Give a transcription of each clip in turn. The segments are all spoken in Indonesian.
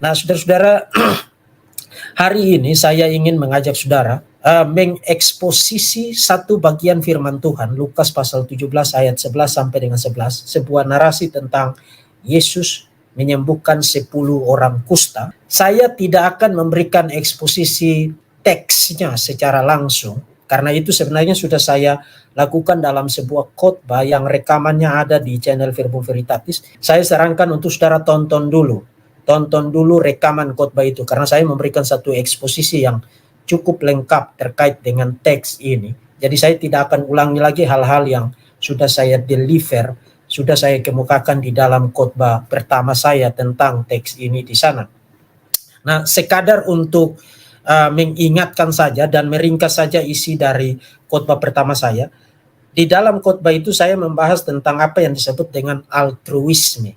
Nah, saudara-saudara, hari ini saya ingin mengajak saudara mengeksposisi satu bagian firman Tuhan, Lukas pasal 17 ayat 11 sampai dengan 11, sebuah narasi tentang Yesus menyembuhkan 10 orang kusta. Saya tidak akan memberikan eksposisi teksnya secara langsung, karena itu sebenarnya sudah saya lakukan dalam sebuah khotbah yang rekamannya ada di channel Verbum Veritatis. Saya sarankan untuk saudara tonton dulu rekaman khotbah itu, karena saya memberikan satu eksposisi yang cukup lengkap terkait dengan teks ini. Jadi saya tidak akan ulangi lagi hal-hal yang sudah saya deliver, sudah saya kemukakan di dalam khotbah pertama saya tentang teks ini di sana. Nah, sekadar untuk mengingatkan saja dan meringkas saja isi dari khotbah pertama saya. Di dalam khotbah itu saya membahas tentang apa yang disebut dengan altruisme.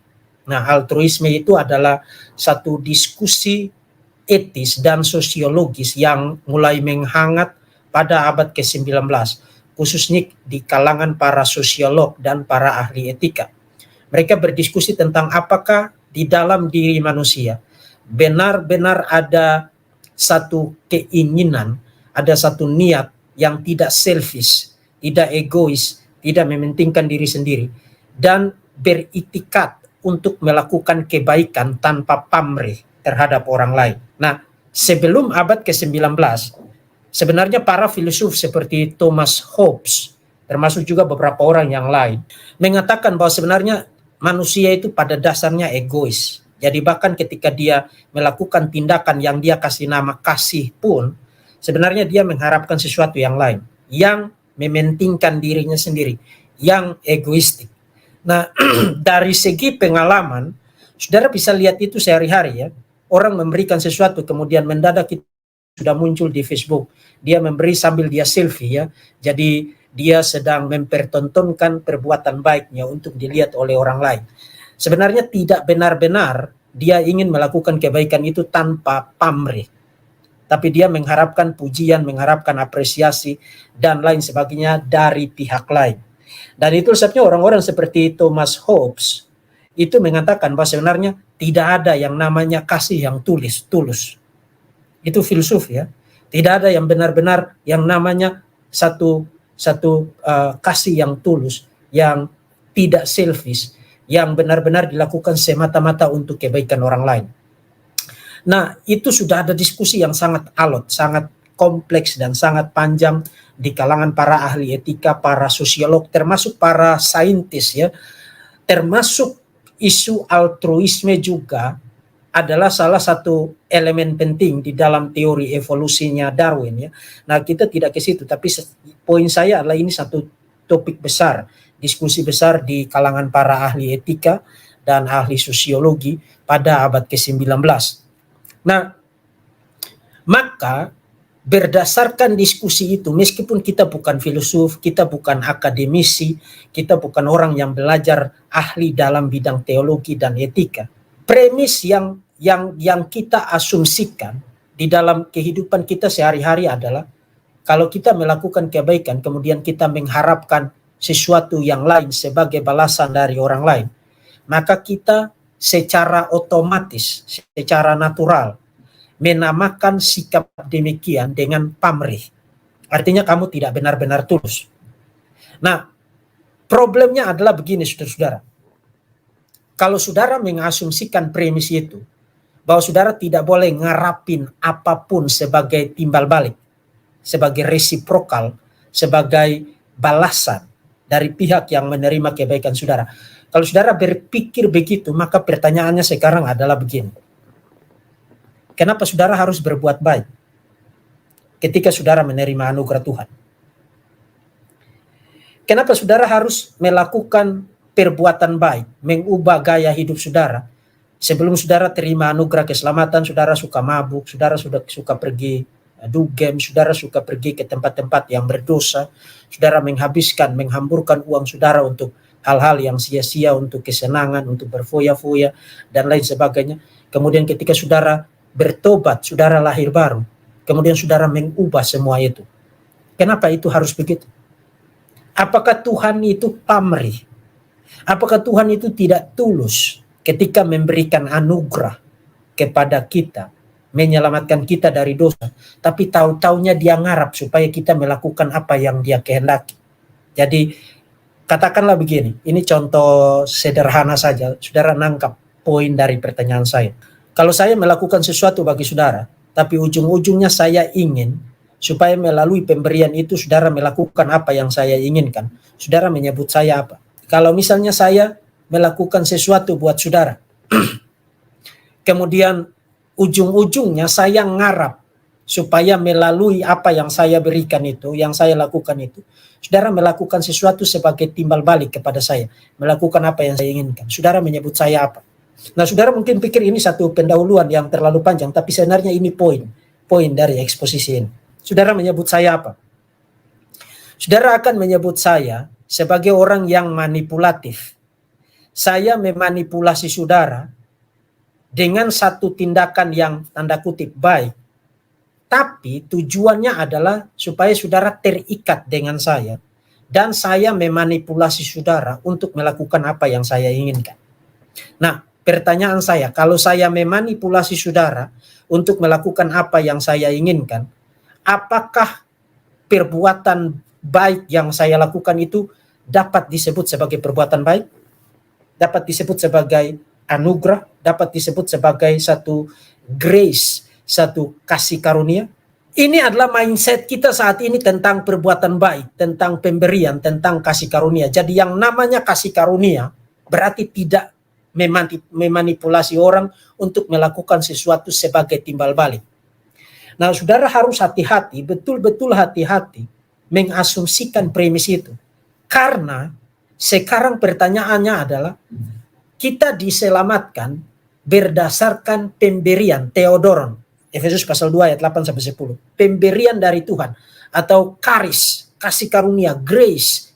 Nah, altruisme itu adalah satu diskusi etis dan sosiologis yang mulai menghangat pada abad ke-19, khususnya di kalangan para sosiolog dan para ahli etika. Mereka berdiskusi tentang apakah di dalam diri manusia benar-benar ada satu keinginan, ada satu niat yang tidak selfish, tidak egois, tidak mementingkan diri sendiri, dan beritikat untuk melakukan kebaikan tanpa pamrih terhadap orang lain. Nah, sebelum abad ke-19, sebenarnya para filsuf seperti Thomas Hobbes, termasuk juga beberapa orang yang lain, mengatakan bahwa sebenarnya manusia itu pada dasarnya egois. Jadi bahkan ketika dia melakukan tindakan yang dia kasih nama kasih pun, sebenarnya dia mengharapkan sesuatu yang lain, yang mementingkan dirinya sendiri, yang egoistik. Nah, dari segi pengalaman, saudara bisa lihat itu sehari-hari ya. Orang memberikan sesuatu, kemudian mendadak itu sudah muncul di Facebook. Dia memberi sambil dia selfie ya. Jadi dia sedang mempertontonkan perbuatan baiknya untuk dilihat oleh orang lain. Sebenarnya tidak benar-benar dia ingin melakukan kebaikan itu tanpa pamrih. Tapi dia mengharapkan pujian, mengharapkan apresiasi, dan lain sebagainya dari pihak lain. Dan itu sebabnya orang-orang seperti Thomas Hobbes itu mengatakan bahwa sebenarnya tidak ada yang namanya kasih yang tulus. Itu filsuf ya. Tidak ada yang benar-benar yang namanya satu kasih yang tulus, yang tidak selfish, yang benar-benar dilakukan semata-mata untuk kebaikan orang lain. Nah, itu sudah ada diskusi yang sangat alot, sangat kompleks dan sangat panjang di kalangan para ahli etika, para sosiolog, termasuk para saintis ya. Termasuk isu altruisme juga adalah salah satu elemen penting di dalam teori evolusinya Darwin ya. Nah, kita tidak ke situ, tapi poin saya adalah ini satu topik besar, diskusi besar di kalangan para ahli etika dan ahli sosiologi pada abad ke-19. Nah, maka berdasarkan diskusi itu, meskipun kita bukan filsuf, kita bukan akademisi, kita bukan orang yang belajar ahli dalam bidang teologi dan etika, premis yang kita asumsikan di dalam kehidupan kita sehari-hari adalah kalau kita melakukan kebaikan, kemudian kita mengharapkan sesuatu yang lain sebagai balasan dari orang lain, maka kita secara otomatis, secara natural menamakan sikap demikian dengan pamrih. Artinya kamu tidak benar-benar tulus. Nah, problemnya adalah begini saudara-saudara. Kalau saudara mengasumsikan premis itu, bahwa saudara tidak boleh ngarapin apapun sebagai timbal balik, sebagai resiprokal, sebagai balasan dari pihak yang menerima kebaikan saudara. Kalau saudara berpikir begitu, maka pertanyaannya sekarang adalah begini. Kenapa saudara harus berbuat baik ketika saudara menerima anugerah Tuhan? Kenapa saudara harus melakukan perbuatan baik, mengubah gaya hidup saudara? Sebelum saudara terima anugerah keselamatan, saudara suka mabuk, saudara suka pergi dugem, saudara suka pergi ke tempat-tempat yang berdosa, saudara menghamburkan uang saudara untuk hal-hal yang sia-sia, untuk kesenangan, untuk berfoya-foya, dan lain sebagainya. Kemudian ketika saudara bertobat, saudara lahir baru, kemudian saudara mengubah semua itu. Kenapa itu harus begitu? Apakah Tuhan itu pamrih? Apakah Tuhan itu tidak tulus ketika memberikan anugerah kepada kita, menyelamatkan kita dari dosa, tapi tahu-taunya dia ngarap supaya kita melakukan apa yang dia kehendaki. Jadi katakanlah begini, ini contoh sederhana saja, saudara nangkap poin dari pertanyaan saya. Kalau saya melakukan sesuatu bagi saudara, tapi ujung-ujungnya saya ingin supaya melalui pemberian itu saudara melakukan apa yang saya inginkan, saudara menyebut saya apa? Kalau misalnya saya melakukan sesuatu buat saudara, kemudian ujung-ujungnya saya ngarap supaya melalui apa yang saya berikan itu, yang saya lakukan itu, saudara melakukan sesuatu sebagai timbal balik kepada saya, melakukan apa yang saya inginkan. Saudara menyebut saya apa? Nah, saudara mungkin pikir ini satu pendahuluan yang terlalu panjang, tapi sebenarnya ini poin dari eksposisi ini. Saudara menyebut saya apa? Saudara akan menyebut saya sebagai orang yang manipulatif. Saya memanipulasi saudara dengan satu tindakan yang tanda kutip baik, tapi tujuannya adalah supaya saudara terikat dengan saya, dan saya memanipulasi saudara untuk melakukan apa yang saya inginkan. Nah, pertanyaan saya, kalau saya memanipulasi saudara untuk melakukan apa yang saya inginkan, apakah perbuatan baik yang saya lakukan itu dapat disebut sebagai perbuatan baik? Dapat disebut sebagai anugerah? Dapat disebut sebagai satu grace, satu kasih karunia? Ini adalah mindset kita saat ini tentang perbuatan baik, tentang pemberian, tentang kasih karunia. Jadi yang namanya kasih karunia berarti tidak memanipulasi orang untuk melakukan sesuatu sebagai timbal balik. Nah, saudara harus hati-hati, betul-betul hati-hati mengasumsikan premis itu. Karena sekarang pertanyaannya adalah kita diselamatkan berdasarkan pemberian Theodoron. Efesus pasal 2 ayat 8 sampai 10. Pemberian dari Tuhan atau karis, kasih karunia, grace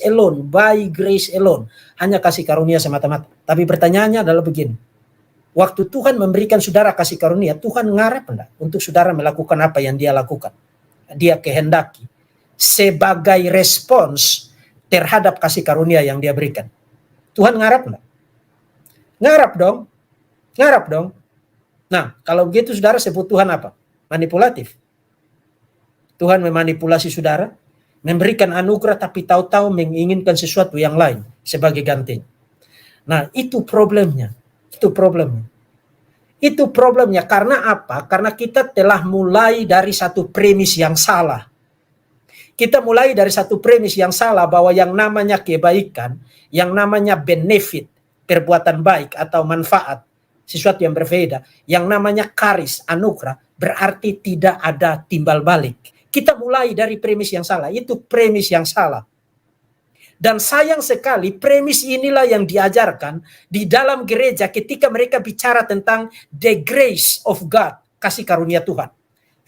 alone, by grace alone. Hanya kasih karunia semata-mata. Tapi pertanyaannya adalah begini. Waktu Tuhan memberikan saudara kasih karunia, Tuhan ngarep enggak untuk saudara melakukan apa yang dia lakukan? Dia kehendaki sebagai respons terhadap kasih karunia yang dia berikan. Tuhan ngarep enggak? Ngarap dong. Nah, kalau begitu saudara sebut Tuhan apa? Manipulatif. Tuhan memanipulasi saudara, memberikan anugerah tapi tahu-tahu menginginkan sesuatu yang lain sebagai ganti. Nah, itu problemnya. Itu problemnya karena apa? Karena kita telah mulai dari satu premis yang salah. Kita mulai dari satu premis yang salah bahwa yang namanya kebaikan, yang namanya benefit, perbuatan baik atau manfaat, sesuatu yang berbeda, yang namanya karis, anugerah, berarti tidak ada timbal balik. Kita mulai dari premis yang salah, itu premis yang salah. Dan sayang sekali premis inilah yang diajarkan di dalam gereja ketika mereka bicara tentang the grace of God, kasih karunia Tuhan.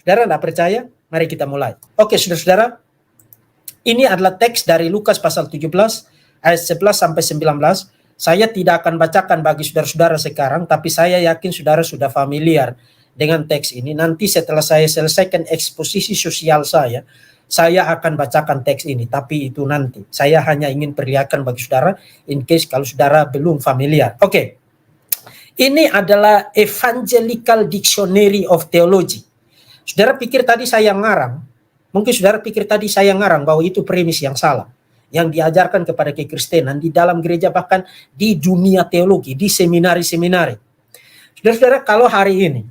Saudara tidak percaya? Mari kita mulai. Oke, saudara-saudara, ini adalah teks dari Lukas pasal 17 ayat 11 sampai 19. Saya tidak akan bacakan bagi saudara-saudara sekarang, tapi saya yakin saudara sudah familiar dengan teks ini. Nanti setelah saya selesaikan eksposisi sosial saya akan bacakan teks ini, tapi itu nanti. Saya hanya ingin perlihatkan bagi saudara, in case kalau saudara belum familiar. Oke. Ini adalah Evangelical Dictionary of Theology. Saudara pikir tadi saya ngarang, mungkin saudara pikir tadi saya ngarang bahwa itu premis yang salah, yang diajarkan kepada kekristenan di dalam gereja, bahkan di dunia teologi, di seminari-seminari. Saudara-saudara, kalau hari ini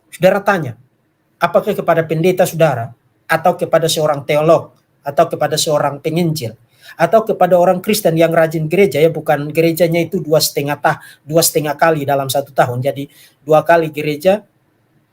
saudara tanya, apakah kepada pendeta saudara, atau kepada seorang teolog, atau kepada seorang penginjil, atau kepada orang Kristen yang rajin gereja, ya bukan gerejanya itu 2,5 kali dalam 1 tahun, jadi 2 kali gereja,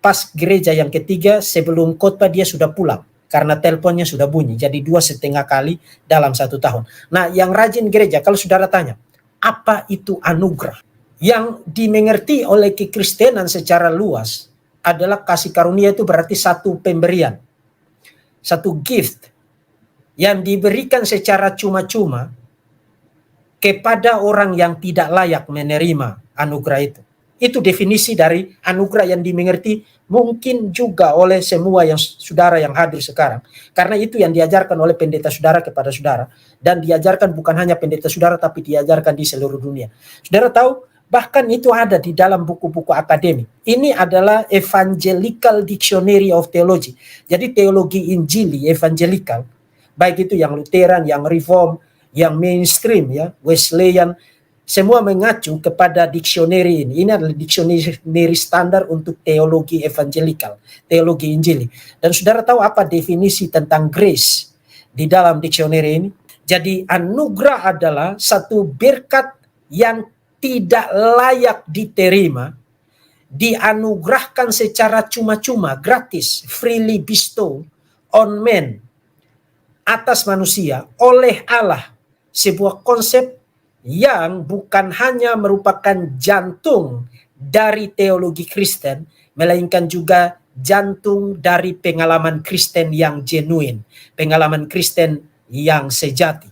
pas gereja yang ketiga sebelum khotbah dia sudah pulang, karena teleponnya sudah bunyi, jadi 2,5 kali dalam 1 tahun. Nah, yang rajin gereja, kalau saudara tanya, apa itu anugerah? Yang dimengerti oleh kekristenan secara luas adalah kasih karunia itu berarti satu pemberian, satu gift yang diberikan secara cuma-cuma kepada orang yang tidak layak menerima anugerah itu. Itu definisi dari anugerah yang dimengerti mungkin juga oleh semua yang saudara yang hadir sekarang. Karena itu yang diajarkan oleh pendeta saudara kepada saudara. Dan diajarkan bukan hanya pendeta saudara, tapi diajarkan di seluruh dunia. Saudara tahu Bahkan itu ada di dalam buku-buku akademik. Ini adalah Evangelical Dictionary of Theology. Jadi teologi Injili evangelical, baik itu yang Lutheran, yang Reform, yang mainstream ya, Wesleyan, semua mengacu kepada dictionary ini. Ini adalah dictionary standar untuk teologi evangelical, teologi Injili. Dan saudara tahu apa definisi tentang grace di dalam dictionary ini? Jadi anugerah adalah satu berkat yang tidak layak diterima, dianugerahkan secara cuma-cuma, gratis, freely bestowed on men, atas manusia, oleh Allah. Sebuah konsep yang bukan hanya merupakan jantung dari teologi Kristen, melainkan juga jantung dari pengalaman Kristen yang genuine, pengalaman Kristen yang sejati.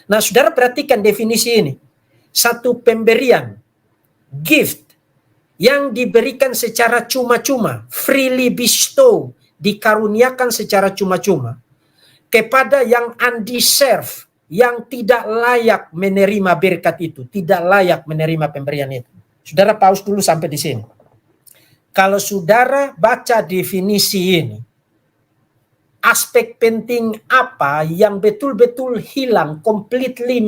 Nah, saudara perhatikan definisi ini. Satu pemberian, gift, yang diberikan secara cuma-cuma, freely bestow, dikaruniakan secara cuma-cuma, kepada yang undeserved, yang tidak layak menerima berkat itu, tidak layak menerima pemberian itu. Saudara pause dulu sampai di sini. Kalau saudara baca definisi ini, aspek penting apa yang betul-betul hilang, completely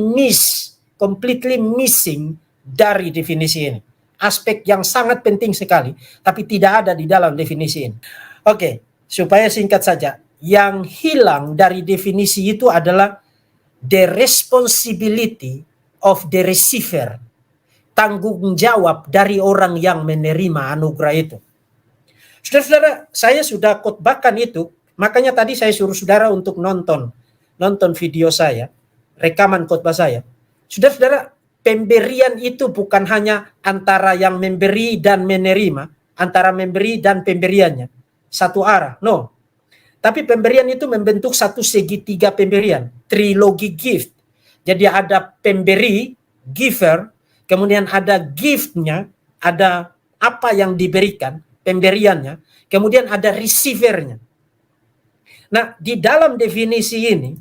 missing dari definisi ini. Aspek yang sangat penting sekali, tapi tidak ada di dalam definisi ini. Oke, supaya singkat saja, yang hilang dari definisi itu adalah the responsibility of the receiver, tanggung jawab dari orang yang menerima anugerah itu. Saudara-saudara, saya sudah khotbahkan itu, makanya tadi saya suruh saudara untuk nonton video saya, rekaman khotbah saya. Saudara-saudara, pemberian itu bukan hanya antara yang memberi dan menerima, antara memberi dan pemberiannya, satu arah, no. Tapi pemberian itu membentuk satu segitiga pemberian, trilogi gift. Jadi ada pemberi, giver, kemudian ada gift-nya, ada apa yang diberikan, pemberiannya, kemudian ada receiver-nya. Nah, di dalam definisi ini,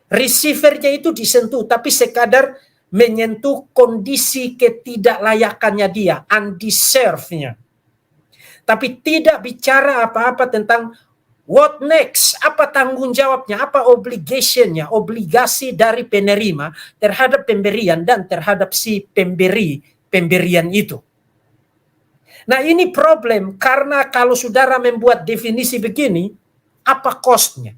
receiver-nya itu disentuh, tapi sekadar menyentuh kondisi ketidaklayakannya dia, undeserved-nya. Tapi tidak bicara apa-apa tentang what next? Apa tanggung jawabnya? Apa obligation-nya? Obligasi dari penerima terhadap pemberian dan terhadap si pemberian itu. Nah, ini problem karena kalau saudara membuat definisi begini, apa cost-nya?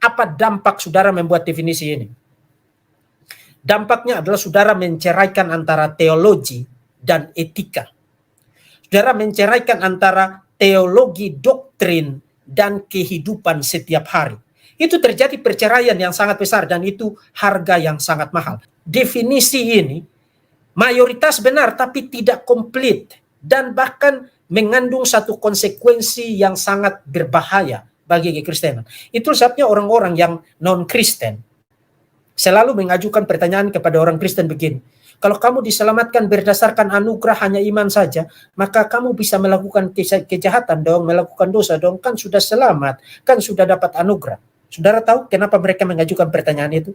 Apa dampak saudara membuat definisi ini? Dampaknya adalah saudara menceraikan antara teologi dan etika. Saudara menceraikan antara teologi doktrin dan kehidupan setiap hari. Itu terjadi perceraian yang sangat besar dan itu harga yang sangat mahal. Definisi ini mayoritas benar tapi tidak komplit dan bahkan mengandung satu konsekuensi yang sangat berbahaya bagi kekristenan. Itu sebabnya orang-orang yang non-Kristen selalu mengajukan pertanyaan kepada orang Kristen begini. Kalau kamu diselamatkan berdasarkan anugerah hanya iman saja, maka kamu bisa melakukan kejahatan dong, melakukan dosa dong, kan sudah selamat, kan sudah dapat anugerah. Saudara tahu kenapa mereka mengajukan pertanyaan itu?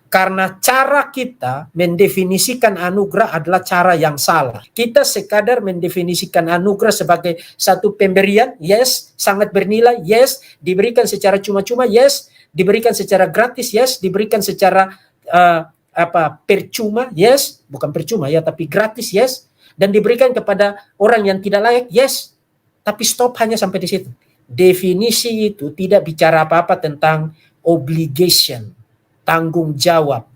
Karena cara kita mendefinisikan anugerah adalah cara yang salah. Kita sekadar mendefinisikan anugerah sebagai satu pemberian, yes, sangat bernilai, yes, diberikan secara cuma-cuma, yes, diberikan secara gratis, yes, diberikan secara percuma, yes, bukan percuma ya, tapi gratis, yes, dan diberikan kepada orang yang tidak layak, yes, tapi stop hanya sampai di situ. Definisi itu tidak bicara apa-apa tentang obligation, tanggung jawab.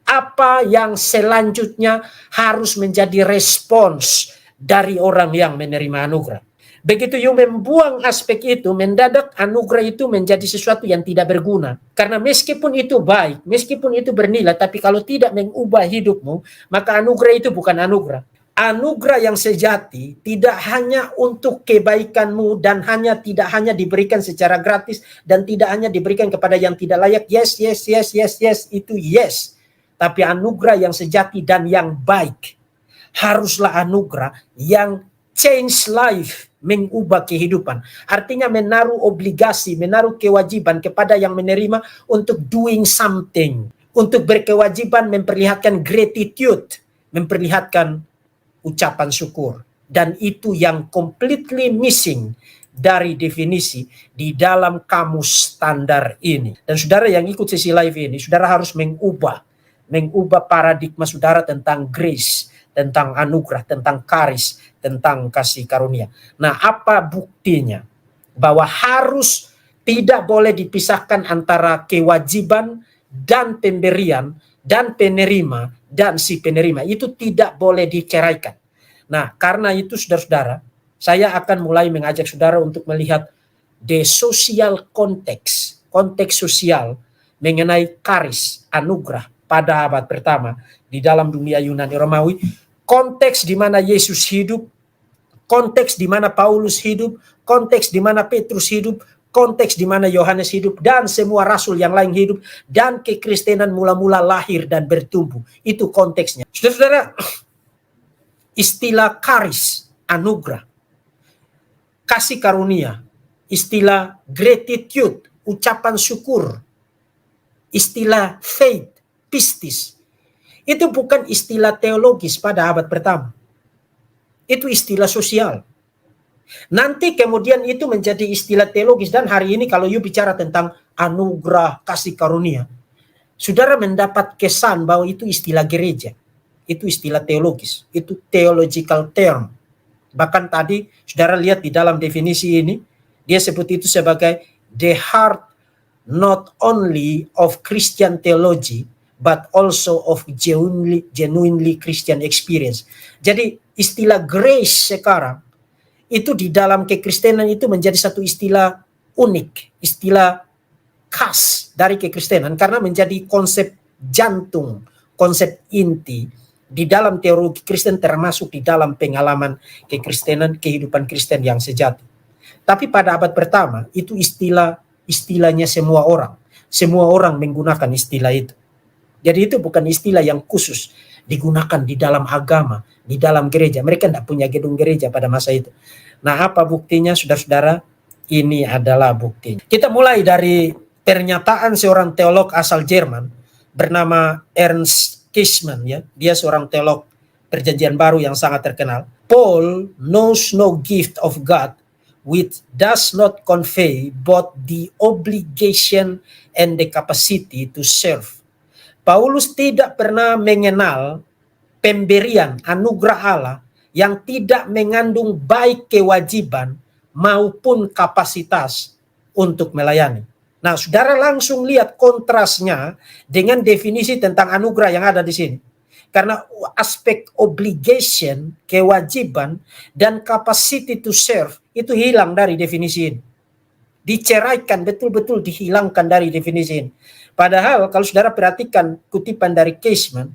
Apa yang selanjutnya harus menjadi respons dari orang yang menerima anugerah. Begitu you membuang aspek itu, mendadak anugerah itu menjadi sesuatu yang tidak berguna. Karena meskipun itu baik, meskipun itu bernilai, tapi kalau tidak mengubah hidupmu, maka anugerah itu bukan anugerah. Anugerah yang sejati tidak hanya untuk kebaikanmu dan tidak hanya diberikan secara gratis dan tidak hanya diberikan kepada yang tidak layak. Yes, itu yes. Tapi anugerah yang sejati dan yang baik haruslah anugerah yang change life, mengubah kehidupan. Artinya menaruh obligasi, menaruh kewajiban kepada yang menerima untuk doing something. Untuk berkewajiban memperlihatkan gratitude, memperlihatkan ucapan syukur. Dan itu yang completely missing dari definisi di dalam kamus standar ini. Dan saudara yang ikut sesi live ini, saudara harus mengubah paradigma saudara tentang grace, tentang anugerah, tentang karis, tentang kasih karunia. Nah, apa buktinya? Bahwa harus tidak boleh dipisahkan antara kewajiban dan pemberian dan penerima dan si penerima. Itu tidak boleh diceraikan. Nah, karena itu saudara-saudara, saya akan mulai mengajak saudara untuk melihat the social context, konteks sosial mengenai karis, anugerah pada abad pertama di dalam dunia Yunani Romawi, konteks di mana Yesus hidup, konteks di mana Paulus hidup, konteks di mana Petrus hidup, konteks di mana Yohanes hidup, dan semua rasul yang lain hidup, dan kekristenan mula-mula lahir dan bertumbuh. Itu konteksnya. Saudara-saudara, istilah karis, anugerah, kasih karunia, istilah gratitude, ucapan syukur, istilah faith, pistis, itu bukan istilah teologis pada abad pertama. Itu istilah sosial. Nanti kemudian itu menjadi istilah teologis, dan hari ini kalau you bicara tentang anugerah, kasih karunia, saudara mendapat kesan bahwa itu istilah gereja. Itu istilah teologis, itu theological term. Bahkan tadi saudara lihat di dalam definisi ini, dia sebut itu sebagai the heart not only of Christian theology, but also of genuinely Christian experience. Jadi istilah grace sekarang, itu di dalam kekristenan itu menjadi satu istilah unik, istilah khas dari kekristenan, karena menjadi konsep jantung, konsep inti di dalam teologi Kristen, termasuk di dalam pengalaman kekristenan, kehidupan Kristen yang sejati. Tapi pada abad pertama itu istilahnya semua orang menggunakan istilah itu. Jadi itu bukan istilah yang khusus digunakan di dalam agama, di dalam gereja. Mereka tidak punya gedung gereja pada masa itu. Nah, apa buktinya, saudara-saudara? Ini adalah buktinya. Kita mulai dari pernyataan seorang teolog asal Jerman bernama Ernst Kishman, ya. Dia seorang teolog Perjanjian Baru yang sangat terkenal. Paul knows no gift of God which does not convey both the obligation and the capacity to serve. Paulus tidak pernah mengenal pemberian anugerah Allah yang tidak mengandung baik kewajiban maupun kapasitas untuk melayani. Nah, saudara langsung lihat kontrasnya dengan definisi tentang anugerah yang ada di sini. Karena aspek obligation, kewajiban, dan capacity to serve itu hilang dari definisi ini. Diceraikan, betul-betul dihilangkan dari definisi ini. Padahal kalau saudara perhatikan kutipan dari Kishman,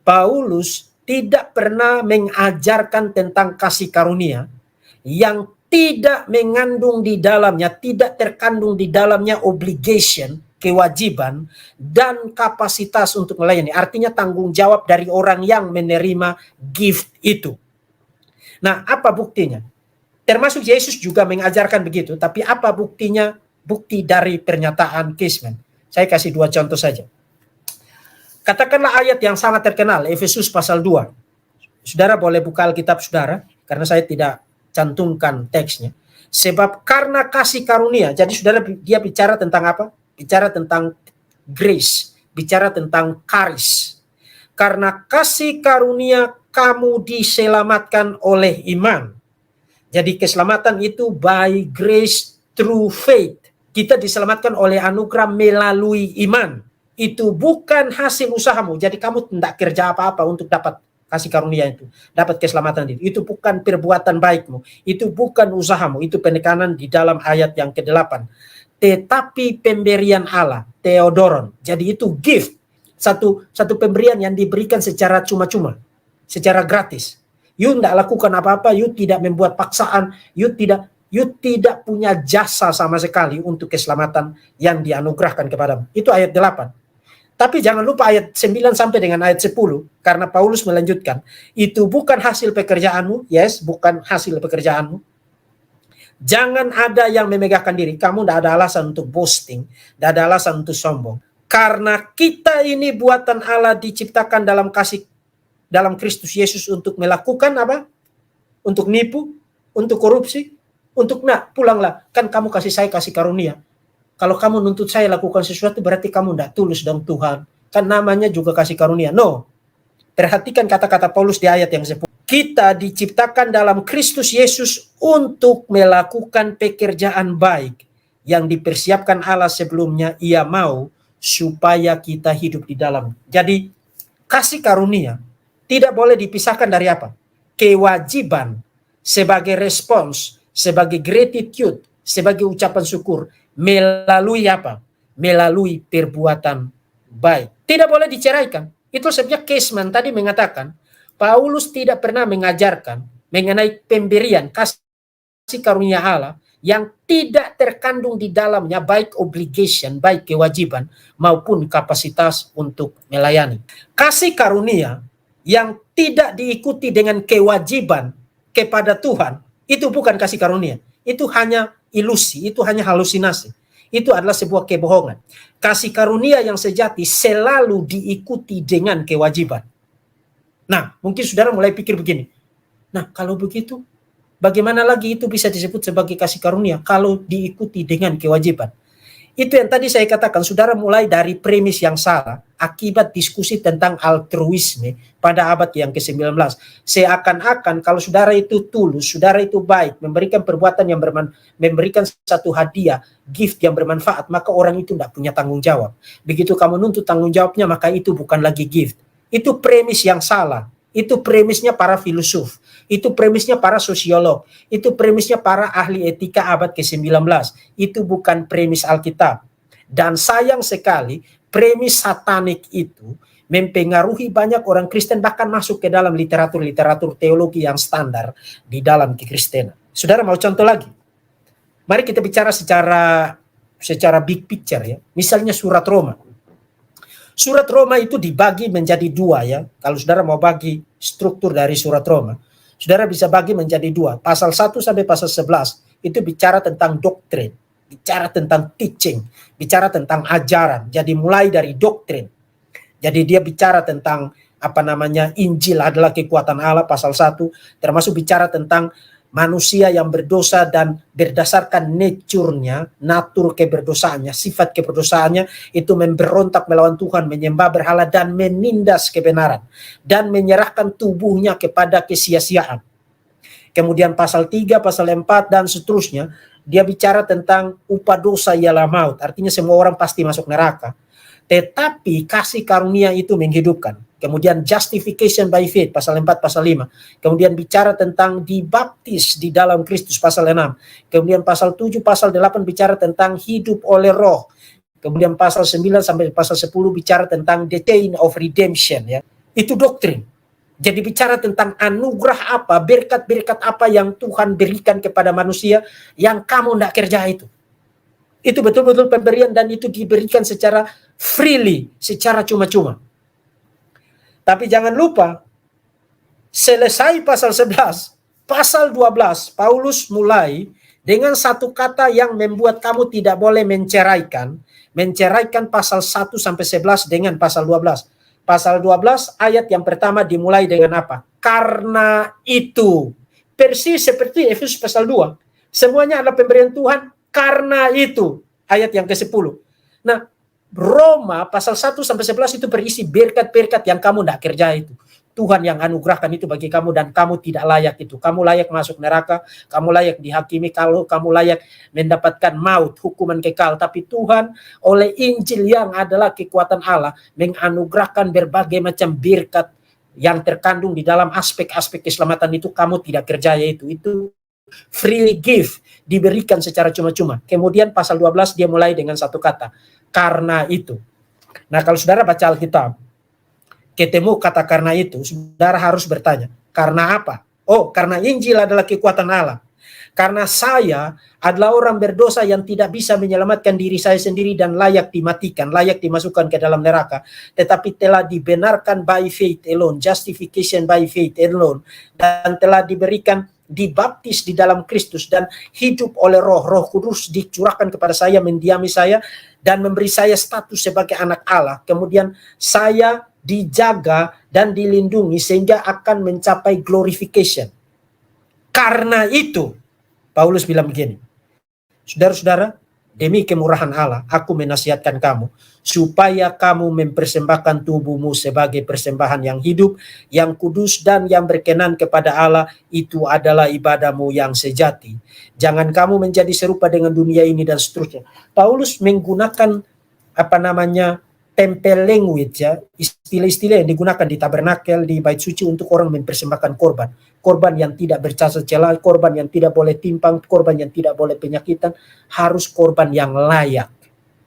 Paulus tidak pernah mengajarkan tentang kasih karunia yang tidak mengandung di dalamnya, tidak terkandung di dalamnya obligation, kewajiban, dan kapasitas untuk melayani. Artinya tanggung jawab dari orang yang menerima gift itu. Nah, apa buktinya? Termasuk Yesus juga mengajarkan begitu, tapi apa buktinya? Bukti dari pernyataan Kishman. Saya kasih 2 contoh saja. Katakanlah ayat yang sangat terkenal, Efesus pasal 2. Saudara boleh buka Alkitab saudara, karena saya tidak cantumkan teksnya. Sebab karena kasih karunia, jadi saudara dia bicara tentang apa? Bicara tentang grace, bicara tentang karis. Karena kasih karunia kamu diselamatkan oleh iman. Jadi keselamatan itu by grace through faith. Kita diselamatkan oleh anugerah melalui iman. Itu bukan hasil usahamu. Jadi kamu tidak kerja apa-apa untuk dapat kasih karunia itu, dapat keselamatan itu. Itu bukan perbuatan baikmu, itu bukan usahamu. Itu penekanan di dalam ayat yang ke-8. Tetapi pemberian Allah, theodoron. Jadi itu gift, satu pemberian yang diberikan secara cuma-cuma, secara gratis. You tidak lakukan apa-apa, you tidak membuat paksaan, you tidak punya jasa sama sekali untuk keselamatan yang dianugerahkan kepadamu. Itu ayat 8. Tapi jangan lupa ayat 9 sampai dengan ayat 10, karena Paulus melanjutkan, itu bukan hasil pekerjaanmu, yes, bukan hasil pekerjaanmu. Jangan ada yang memegahkan diri, kamu tidak ada alasan untuk boasting, tidak ada alasan untuk sombong. Karena kita ini buatan Allah diciptakan dalam kasih dalam Kristus Yesus untuk melakukan apa? Untuk nipu, untuk korupsi, untuk pulanglah. Kan kamu kasih saya kasih karunia. Kalau kamu nuntut saya lakukan sesuatu berarti kamu tidak tulus dong Tuhan. Kan namanya juga kasih karunia. No. Perhatikan kata-kata Paulus di ayat yang 10. Kita diciptakan dalam Kristus Yesus untuk melakukan pekerjaan baik yang dipersiapkan Allah sebelumnya Ia mau supaya kita hidup di dalam. Jadi kasih karunia tidak boleh dipisahkan dari apa? Kewajiban sebagai respons, sebagai gratitude, sebagai ucapan syukur melalui apa? Melalui perbuatan baik. Tidak boleh diceraikan. Itu sebabnya Caseman tadi mengatakan, Paulus tidak pernah mengajarkan mengenai pemberian kasih karunia Allah yang tidak terkandung di dalamnya baik obligation, baik kewajiban maupun kapasitas untuk melayani. Kasih karunia yang tidak diikuti dengan kewajiban kepada Tuhan, itu bukan kasih karunia. Itu hanya ilusi, itu hanya halusinasi. Itu adalah sebuah kebohongan. Kasih karunia yang sejati selalu diikuti dengan kewajiban. Nah, mungkin saudara mulai pikir begini. Nah, kalau begitu, bagaimana lagi itu bisa disebut sebagai kasih karunia kalau diikuti dengan kewajiban? Itu yang tadi saya katakan, saudara mulai dari premis yang salah akibat diskusi tentang altruisme pada abad yang ke-19. Seakan-akan kalau saudara itu tulus, saudara itu baik, memberikan perbuatan yang memberikan satu hadiah, gift yang bermanfaat, maka orang itu tidak punya tanggung jawab. Begitu kamu nuntut tanggung jawabnya, maka itu bukan lagi gift. Itu premis yang salah. Itu premisnya para filosof. Itu premisnya para sosiolog. Itu premisnya para ahli etika abad ke-19. Itu bukan premis Alkitab. Dan sayang sekali, premis satanik itu mempengaruhi banyak orang Kristen, bahkan masuk ke dalam literatur teologi yang standar di dalam kekristenan. Saudara mau contoh lagi? Mari kita bicara secara big picture ya. Misalnya surat Roma. Surat Roma itu dibagi menjadi dua ya. Kalau saudara mau bagi struktur dari surat Roma, saudara bisa bagi menjadi dua. Pasal 1 sampai pasal 11 itu bicara tentang doktrin, bicara tentang teaching, bicara tentang ajaran. Jadi mulai dari doktrin. Jadi dia bicara tentang Injil adalah kekuatan Allah pasal 1, termasuk bicara tentang manusia yang berdosa dan berdasarkan natur keberdosaannya, sifat keberdosaannya itu memberontak melawan Tuhan, menyembah berhala dan menindas kebenaran dan menyerahkan tubuhnya kepada kesia-siaan. Kemudian pasal 3, pasal 4 dan seterusnya, dia bicara tentang upah dosa ialah maut, artinya semua orang pasti masuk neraka. Tetapi kasih karunia itu menghidupkan. Kemudian justification by faith, pasal 4, pasal 5. Kemudian bicara tentang dibaptis di dalam Kristus, pasal 6. Kemudian pasal 7, pasal 8 bicara tentang hidup oleh roh. Kemudian pasal 9 sampai pasal 10 bicara tentang the chain of redemption. Ya. Itu doktrin. Jadi bicara tentang anugerah apa, berkat-berkat apa yang Tuhan berikan kepada manusia yang kamu tidak kerja itu. Itu betul-betul pemberian dan itu diberikan secara freely, secara cuma-cuma. Tapi jangan lupa, selesai pasal 11, pasal 12, Paulus mulai dengan satu kata yang membuat kamu tidak boleh menceraikan pasal 1 sampai 11 dengan pasal 12. Pasal 12 ayat yang pertama dimulai dengan apa? Karena itu. Persis seperti Efesus pasal 2. Semuanya adalah pemberian Tuhan karena itu. Ayat yang ke-10. Nah, Roma pasal 1 sampai 11 itu berisi berkat-berkat yang kamu tidak kerja itu. Tuhan yang anugerahkan itu bagi kamu dan kamu tidak layak itu. Kamu layak masuk neraka, kamu layak dihakimi, kalau kamu layak mendapatkan maut, hukuman kekal. Tapi Tuhan oleh Injil yang adalah kekuatan Allah menganugerahkan berbagai macam berkat yang terkandung di dalam aspek-aspek keselamatan itu kamu tidak kerja itu. Itu free gift, diberikan secara cuma-cuma. Kemudian pasal 12 dia mulai dengan satu kata, karena itu. Nah kalau saudara baca Alkitab, ketemu kata karena itu, saudara harus bertanya, karena apa? Oh, karena Injil adalah kekuatan Allah. Karena saya adalah orang berdosa yang tidak bisa menyelamatkan diri saya sendiri dan layak dimatikan, layak dimasukkan ke dalam neraka. Tetapi telah dibenarkan by faith alone, justification by faith alone. Dan telah diberikan dibaptis di dalam Kristus dan hidup oleh Roh Kudus dicurahkan kepada saya, mendiami saya dan memberi saya status sebagai anak Allah. Kemudian saya dijaga dan dilindungi sehingga akan mencapai glorification. Karena itu Paulus bilang begini, saudara-saudara, demi kemurahan Allah, aku menasihatkan kamu supaya kamu mempersembahkan tubuhmu sebagai persembahan yang hidup, yang kudus dan yang berkenan kepada Allah. Itu adalah ibadahmu yang sejati. Jangan kamu menjadi serupa dengan dunia ini dan seterusnya. Paulus menggunakan temple language, ya, istilah-istilah yang digunakan di tabernakel, di bait suci untuk orang mempersembahkan korban yang tidak bercacat celah, korban yang tidak boleh timpang, korban yang tidak boleh penyakitan, harus korban yang layak.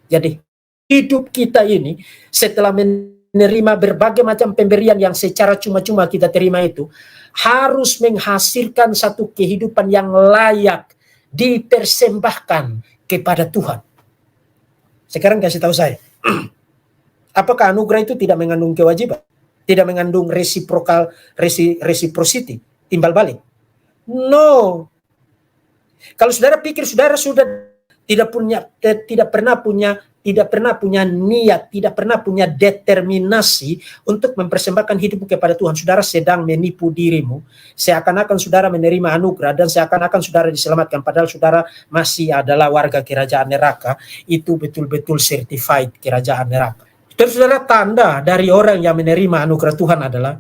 Jadi hidup kita ini setelah menerima berbagai macam pemberian yang secara cuma-cuma kita terima itu, harus menghasilkan satu kehidupan yang layak dipersembahkan kepada Tuhan. Sekarang kasih tahu saya, apakah anugerah itu tidak mengandung kewajiban? Tidak mengandung reciprocity, timbal balik? No. Kalau saudara pikir saudara sudah tidak pernah punya niat, tidak pernah punya determinasi untuk mempersembahkan hidup kepada Tuhan, saudara sedang menipu dirimu. Seakan-akan saudara menerima anugerah dan seakan-akan saudara diselamatkan, padahal saudara masih adalah warga kerajaan neraka. Itu betul-betul certified kerajaan neraka. Saudara, tanda dari orang yang menerima anugerah Tuhan adalah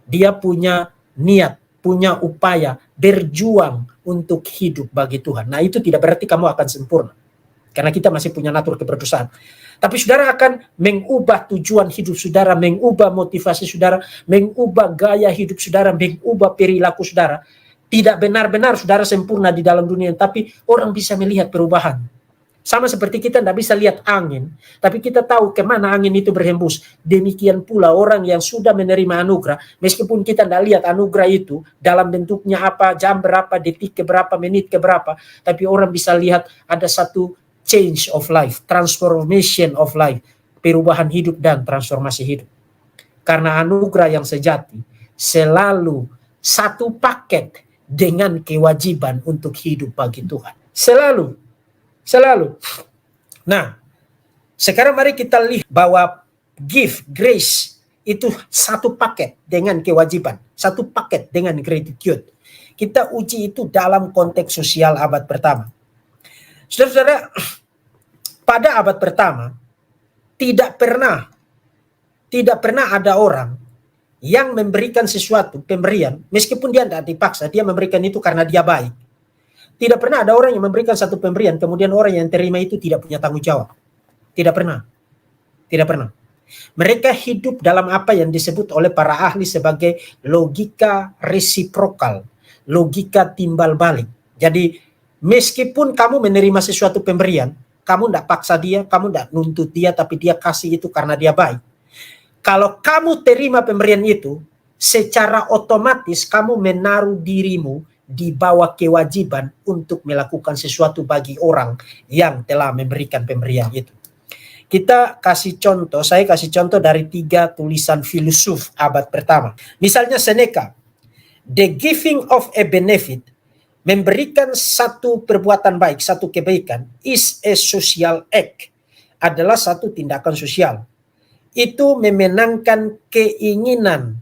dia punya niat, punya upaya, berjuang untuk hidup bagi Tuhan. Nah, itu tidak berarti kamu akan sempurna, karena kita masih punya natur keberdosaan. Tapi saudara akan mengubah tujuan hidup saudara, mengubah motivasi saudara, mengubah gaya hidup saudara, mengubah perilaku saudara. Tidak benar-benar saudara sempurna di dalam dunia, tapi orang bisa melihat perubahan. Sama seperti kita tidak bisa lihat angin, tapi kita tahu kemana angin itu berhembus. Demikian pula orang yang sudah menerima anugerah, meskipun kita tidak lihat anugerah itu dalam bentuknya apa, jam berapa, detik keberapa, menit keberapa, tapi orang bisa lihat ada satu change of life, transformation of life, perubahan hidup dan transformasi hidup. Karena anugerah yang sejati selalu satu paket dengan kewajiban untuk hidup bagi Tuhan. Selalu. Nah, sekarang mari kita lihat bahwa gift, grace itu satu paket dengan kewajiban, satu paket dengan gratitude. Kita uji itu dalam konteks sosial abad pertama. Saudara-saudara, pada abad pertama tidak pernah ada orang yang memberikan sesuatu pemberian meskipun dia tidak dipaksa, dia memberikan itu karena dia baik. Tidak pernah ada orang yang memberikan satu pemberian, kemudian orang yang terima itu tidak punya tanggung jawab. Tidak pernah. Mereka hidup dalam apa yang disebut oleh para ahli sebagai logika resiprokal, logika timbal balik. Jadi, meskipun kamu menerima sesuatu pemberian, kamu tidak paksa dia, kamu tidak nuntut dia, tapi dia kasih itu karena dia baik. Kalau kamu terima pemberian itu, secara otomatis kamu menaruh dirimu di bawah kewajiban untuk melakukan sesuatu bagi orang yang telah memberikan pemberian itu. Saya kasih contoh dari 3 tulisan filosof abad pertama. Misalnya Seneca, the giving of a benefit, memberikan satu perbuatan baik, satu kebaikan, is a social act, adalah satu tindakan sosial. Itu memenangkan keinginan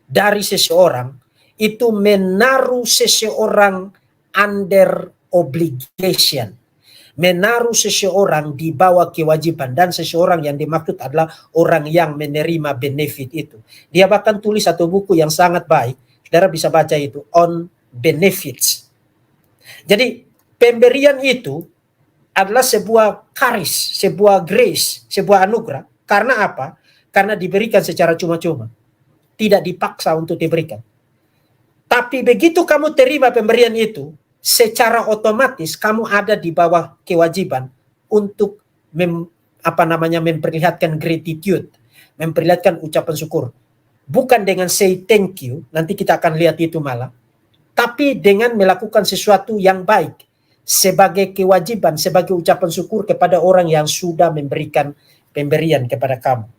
dari seseorang, itu menaruh seseorang under obligation, menaruh seseorang di bawah kewajiban, dan seseorang yang dimaksud adalah orang yang menerima benefit itu. Dia bahkan tulis satu buku yang sangat baik, saudara bisa baca itu, on benefits. Jadi pemberian itu adalah sebuah charis, sebuah grace, sebuah anugerah. Karena apa? Karena diberikan secara cuma-cuma, tidak dipaksa untuk diberikan. Tapi begitu kamu terima pemberian itu, secara otomatis kamu ada di bawah kewajiban untuk memperlihatkan gratitude, memperlihatkan ucapan syukur. Bukan dengan say thank you, nanti kita akan lihat itu malah, tapi dengan melakukan sesuatu yang baik sebagai kewajiban, sebagai ucapan syukur kepada orang yang sudah memberikan pemberian kepada kamu.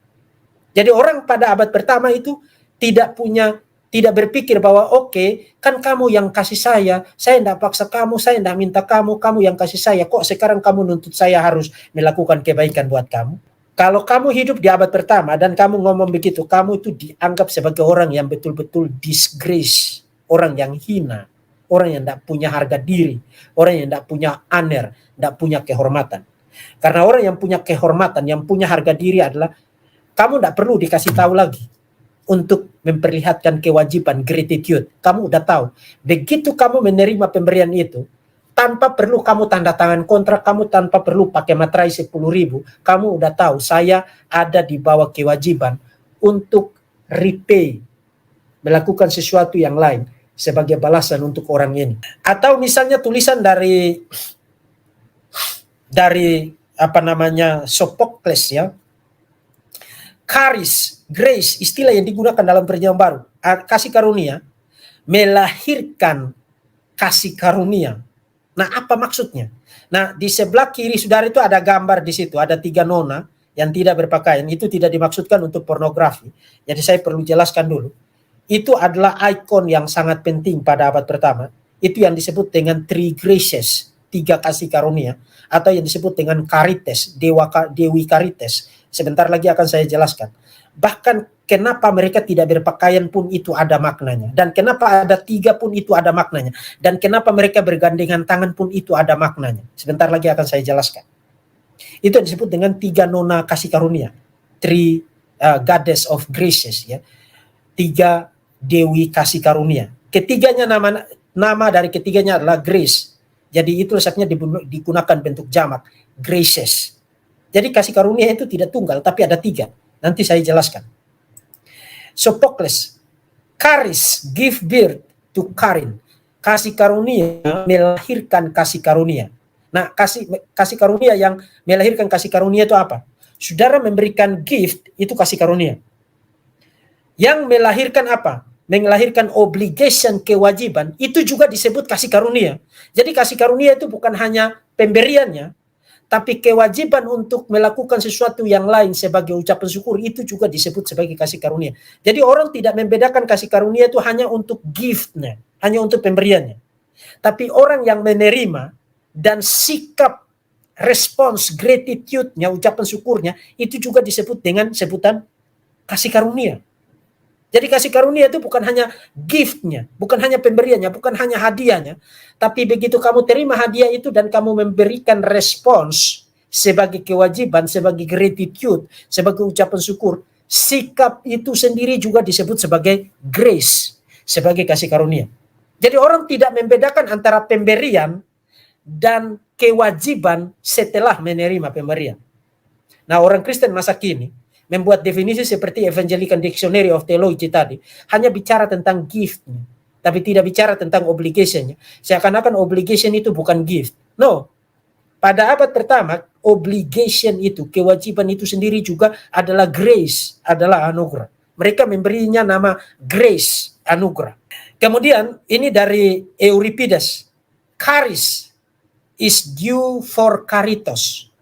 Jadi orang pada abad pertama itu tidak punya Tidak berpikir bahwa oke, kan kamu yang kasih saya tidak paksa kamu, saya tidak minta kamu, kamu yang kasih saya, kok sekarang kamu nuntut saya harus melakukan kebaikan buat kamu? Kalau kamu hidup di abad pertama dan kamu ngomong begitu, kamu itu dianggap sebagai orang yang betul-betul disgrace, orang yang hina, orang yang tidak punya harga diri, orang yang tidak punya honor, tidak punya kehormatan. Karena orang yang punya kehormatan, yang punya harga diri adalah kamu tidak perlu dikasih tahu lagi untuk memperlihatkan kewajiban gratitude. Kamu udah tahu. Begitu kamu menerima pemberian itu, tanpa perlu kamu tanda tangan kontrak, kamu tanpa perlu pakai materai 10.000, kamu udah tahu saya ada di bawah kewajiban untuk repay, melakukan sesuatu yang lain sebagai balasan untuk orang ini. Atau misalnya tulisan dari Sophocles ya, charis, grace, istilah yang digunakan dalam perjanjian baru. Kasih karunia melahirkan kasih karunia. Nah, apa maksudnya? Nah, di sebelah kiri saudara itu ada gambar di situ, ada 3 nona yang tidak berpakaian. Itu tidak dimaksudkan untuk pornografi. Jadi saya perlu jelaskan dulu. Itu adalah ikon yang sangat penting pada abad pertama. Itu yang disebut dengan three graces, 3 kasih karunia, atau yang disebut dengan Caritas, Dewi Caritas. Sebentar lagi akan saya jelaskan. Bahkan kenapa mereka tidak berpakaian pun itu ada maknanya. Dan kenapa ada 3 pun itu ada maknanya. Dan kenapa mereka bergandengan tangan pun itu ada maknanya. Sebentar lagi akan saya jelaskan. Itu yang disebut dengan 3 nona kasih karunia. 3 goddess of graces ya. 3 dewi kasih karunia. Ketiganya nama dari ketiganya adalah grace. Jadi itu resepnya digunakan bentuk jamak, graces. Jadi kasih karunia itu tidak tunggal, tapi ada 3. Nanti saya jelaskan. Sophocles, charis, give birth to Charin. Kasih karunia melahirkan kasih karunia. Nah, kasih karunia yang melahirkan kasih karunia itu apa? Saudara memberikan gift, itu kasih karunia. Yang melahirkan apa? Melahirkan obligation, kewajiban, itu juga disebut kasih karunia. Jadi kasih karunia itu bukan hanya pemberiannya, tapi kewajiban untuk melakukan sesuatu yang lain sebagai ucapan syukur itu juga disebut sebagai kasih karunia. Jadi orang tidak membedakan kasih karunia itu hanya untuk gift-nya, hanya untuk pemberiannya. Tapi orang yang menerima dan sikap respons gratitude-nya, ucapan syukurnya, itu juga disebut dengan sebutan kasih karunia. Jadi kasih karunia itu bukan hanya gift-nya, bukan hanya pemberiannya, bukan hanya hadiahnya, tapi begitu kamu terima hadiah itu dan kamu memberikan respons sebagai kewajiban, sebagai gratitude, sebagai ucapan syukur, sikap itu sendiri juga disebut sebagai grace, sebagai kasih karunia. Jadi orang tidak membedakan antara pemberian dan kewajiban setelah menerima pemberian. Nah, orang Kristen masa kini membuat definisi seperti Evangelical Dictionary of Theology tadi, hanya bicara tentang gift-nya, tapi tidak bicara tentang obligation-nya. Seakan-akan obligation itu bukan gift. No. Pada abad pertama, obligation itu, kewajiban itu sendiri juga adalah grace, adalah anugerah. Mereka memberinya nama grace, anugerah. Kemudian ini dari Euripides. Charis is due for caritos.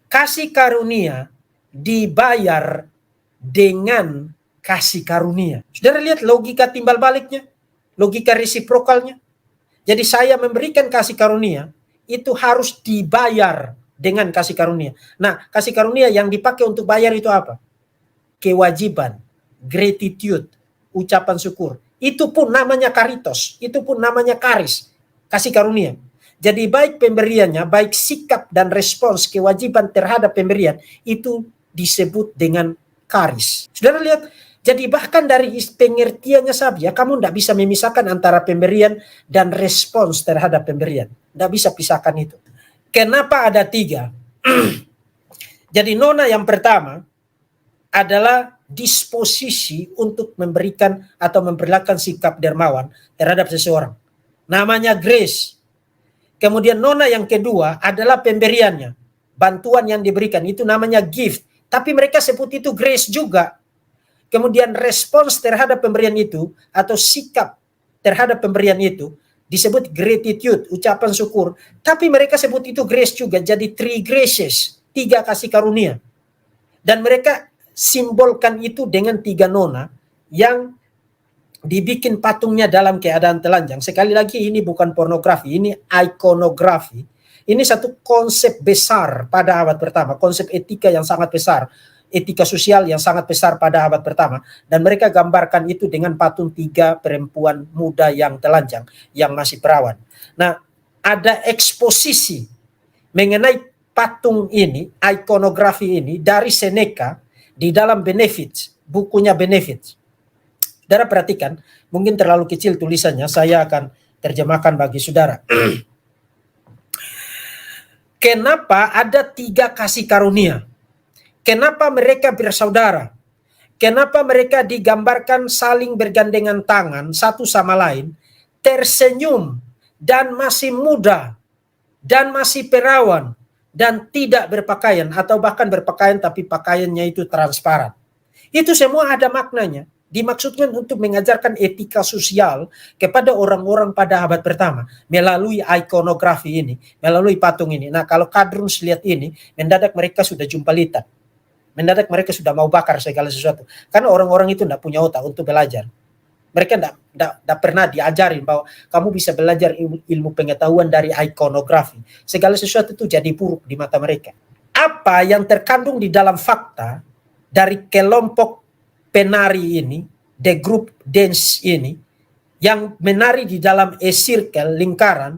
Kasih karunia dibayar dengan kasih karunia. Saudara lihat logika timbal baliknya, logika resiprokalnya. Jadi saya memberikan kasih karunia, itu harus dibayar dengan kasih karunia. Nah, kasih karunia yang dipakai untuk bayar itu apa? Kewajiban, gratitude, ucapan syukur. Itu pun namanya karitos, itu pun namanya karis, kasih karunia. Jadi baik pemberiannya, baik sikap dan respons kewajiban terhadap pemberian, itu disebut dengan karis. Saudara lihat, jadi bahkan dari pengertiannya saja, kamu tidak bisa memisahkan antara pemberian dan respons terhadap pemberian. Tidak bisa pisahkan itu. Kenapa ada 3? Jadi nona yang pertama adalah disposisi untuk memberikan atau memperlakukan sikap dermawan terhadap seseorang. Namanya grace. Kemudian nona yang kedua adalah pemberiannya. Bantuan yang diberikan, itu namanya gift. Tapi mereka sebut itu grace juga. Kemudian respons terhadap pemberian itu atau sikap terhadap pemberian itu disebut gratitude, ucapan syukur. Tapi mereka sebut itu grace juga. Jadi 3 graces, 3 kasih karunia. Dan mereka simbolkan itu dengan 3 nona yang dibikin patungnya dalam keadaan telanjang. Sekali lagi ini bukan pornografi, ini ikonografi. Ini satu konsep besar pada abad pertama, konsep etika yang sangat besar, etika sosial yang sangat besar pada abad pertama. Dan mereka gambarkan itu dengan patung 3 perempuan muda yang telanjang, yang masih perawan. Nah, ada eksposisi mengenai patung ini, ikonografi ini dari Seneca di dalam Benefits, bukunya Benefits. Saudara perhatikan, mungkin terlalu kecil tulisannya, saya akan terjemahkan bagi saudara. Kenapa ada 3 kasih karunia? Kenapa mereka bersaudara? Kenapa mereka digambarkan saling bergandengan tangan satu sama lain, tersenyum, dan masih muda, dan masih perawan, dan tidak berpakaian, atau bahkan berpakaian tapi pakaiannya itu transparan. Itu semua ada maknanya. Dimaksudkan untuk mengajarkan etika sosial kepada orang-orang pada abad pertama melalui ikonografi ini, melalui patung ini. Nah, kalau Kadruns lihat ini, mendadak mereka sudah jumpa litan. Mendadak mereka sudah mau bakar segala sesuatu. Karena orang-orang itu tidak punya otak untuk belajar. Mereka tidak pernah diajarin bahwa kamu bisa belajar ilmu pengetahuan dari ikonografi. Segala sesuatu itu jadi buruk di mata mereka. Apa yang terkandung di dalam fakta dari kelompok penari ini, the group dance ini, yang menari di dalam a circle, lingkaran,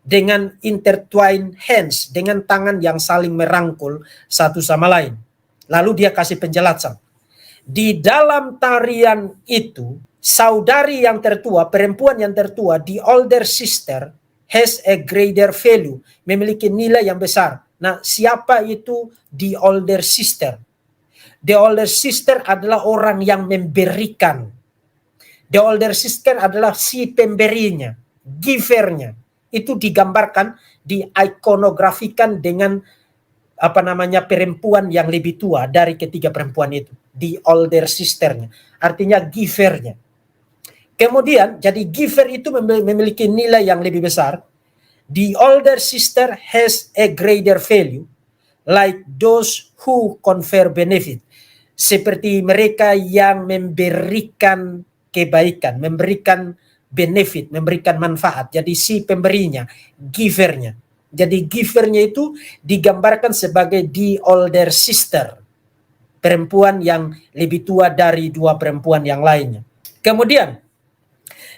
dengan intertwined hands, dengan tangan yang saling merangkul satu sama lain. Lalu dia kasih penjelasan. Di dalam tarian itu, saudari yang tertua, perempuan yang tertua, the older sister has a greater value, memiliki nilai yang besar. Nah, siapa itu the older sister? The older sister adalah orang yang memberikan. The older sister adalah si pemberinya, givernya. Itu digambarkan, diikonografikan dengan perempuan yang lebih tua dari ketiga perempuan itu. The older sisternya, artinya givernya. Kemudian, jadi giver itu memiliki nilai yang lebih besar. The older sister has a greater value, like those who confer benefit. Seperti mereka yang memberikan kebaikan, memberikan benefit, memberikan manfaat. Jadi si pemberinya, givernya. Jadi givernya itu digambarkan sebagai the older sister, perempuan yang lebih tua dari 2 perempuan yang lainnya. Kemudian,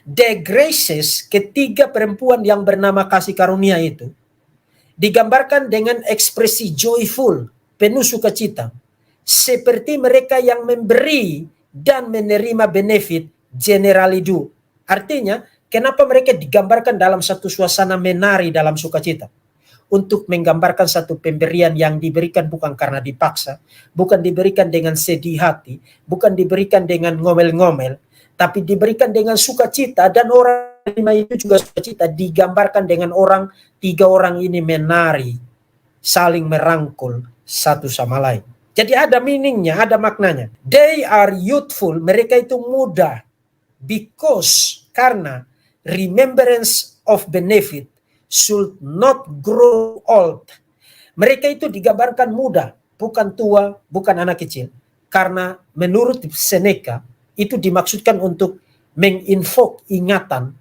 the graces, ketiga perempuan yang bernama kasih karunia itu, digambarkan dengan ekspresi joyful, penuh sukacita. Seperti mereka yang memberi dan menerima benefit generally do. Artinya, kenapa mereka digambarkan dalam satu suasana menari dalam sukacita? Untuk menggambarkan satu pemberian yang diberikan bukan karena dipaksa, bukan diberikan dengan sedih hati, bukan diberikan dengan ngomel-ngomel, tapi diberikan dengan sukacita, dan orang itu juga sukacita. Digambarkan dengan 3 orang ini menari, saling merangkul satu sama lain. Jadi ada meaningnya, ada maknanya. They are youthful, mereka itu muda, because, karena remembrance of benefit should not grow old. Mereka itu digambarkan muda, bukan tua, bukan anak kecil. Karena menurut Seneca, itu dimaksudkan untuk menginvok ingatan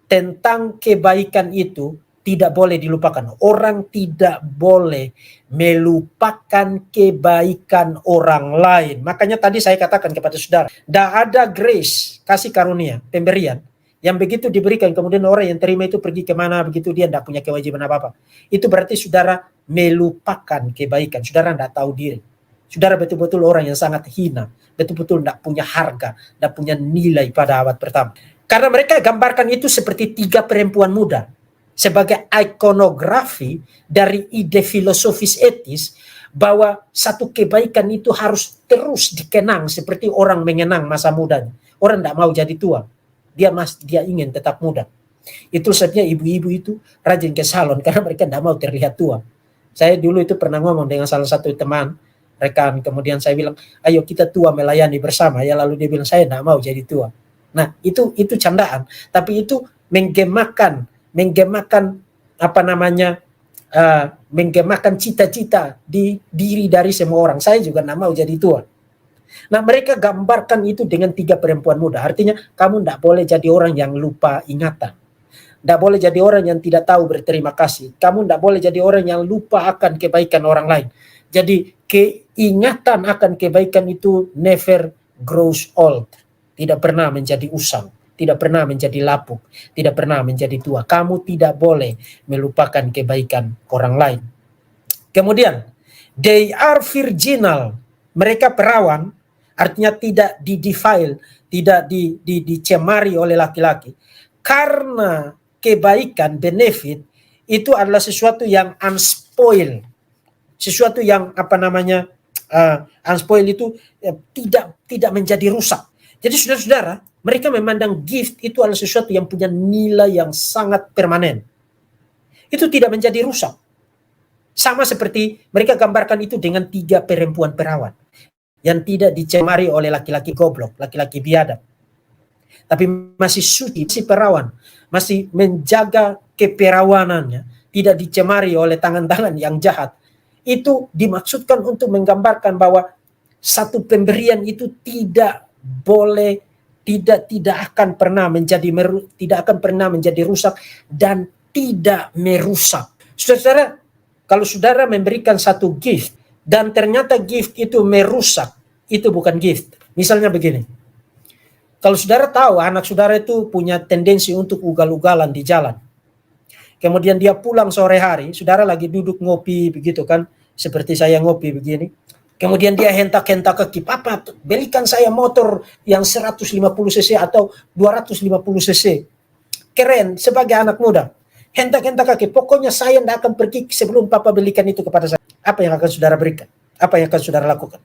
tentang kebaikan itu tidak boleh dilupakan. Orang tidak boleh melupakan kebaikan orang lain. Makanya tadi saya katakan kepada saudara, tidak ada grace, kasih karunia, pemberian, yang begitu diberikan, kemudian orang yang terima itu pergi kemana, begitu dia tidak punya kewajiban apa-apa. Itu berarti saudara melupakan kebaikan, saudara tidak tahu diri. Saudara betul-betul orang yang sangat hina, betul-betul tidak punya harga, tidak punya nilai pada abad pertama. Karena mereka gambarkan itu seperti 3 perempuan muda, sebagai ikonografi dari ide filosofis etis bahwa satu kebaikan itu harus terus dikenang seperti orang mengenang masa mudanya. Orang tidak mau jadi tua, dia ingin tetap muda. Itu sebabnya ibu-ibu itu rajin ke salon karena mereka tidak mau terlihat tua. Saya dulu itu pernah ngomong dengan salah satu teman rekan, kemudian saya bilang, ayo kita tua melayani bersama ya, lalu dia bilang saya tidak mau jadi tua. Nah, itu candaan, tapi itu menggemakan menggemakan cita-cita di diri dari semua orang. Saya juga tidak mau jadi tua. Nah, mereka gambarkan itu dengan 3 perempuan muda. Artinya kamu tidak boleh jadi orang yang lupa ingatan. Tidak boleh jadi orang yang tidak tahu berterima kasih. Kamu tidak boleh jadi orang yang lupa akan kebaikan orang lain. Jadi keingatan akan kebaikan itu never grows old. Tidak pernah menjadi usang. Tidak pernah menjadi lapuk. Tidak pernah menjadi tua. Kamu tidak boleh melupakan kebaikan orang lain. Kemudian, they are virginal. Mereka perawan, artinya tidak didefile, tidak dicemari oleh laki-laki. Karena kebaikan, benefit, itu adalah sesuatu yang unspoiled. Sesuatu yang unspoiled itu tidak menjadi rusak. Jadi saudara-saudara, mereka memandang gift itu adalah sesuatu yang punya nilai yang sangat permanen. Itu tidak menjadi rusak. Sama seperti mereka gambarkan itu dengan 3 perempuan perawan yang tidak dicemari oleh laki-laki goblok, laki-laki biadab. Tapi masih suci, masih perawan, masih menjaga keperawanannya, tidak dicemari oleh tangan-tangan yang jahat. Itu dimaksudkan untuk menggambarkan bahwa satu pemberian itu tidak boleh, tidak akan pernah menjadi rusak dan tidak merusak. Saudara, kalau saudara memberikan satu gift dan ternyata gift itu merusak, itu bukan gift. Misalnya begini, kalau saudara tahu anak saudara itu punya tendensi untuk ugal-ugalan di jalan, kemudian dia pulang sore hari, saudara lagi duduk ngopi begitu kan, seperti saya ngopi begini, kemudian dia hentak-hentak ke Papa, belikan saya motor yang 150 cc atau 250 cc. Keren sebagai anak muda. Hentak-hentak kaki, pokoknya saya tidak akan pergi sebelum Papa belikan itu kepada saya. Apa yang akan saudara berikan? Apa yang akan saudara lakukan?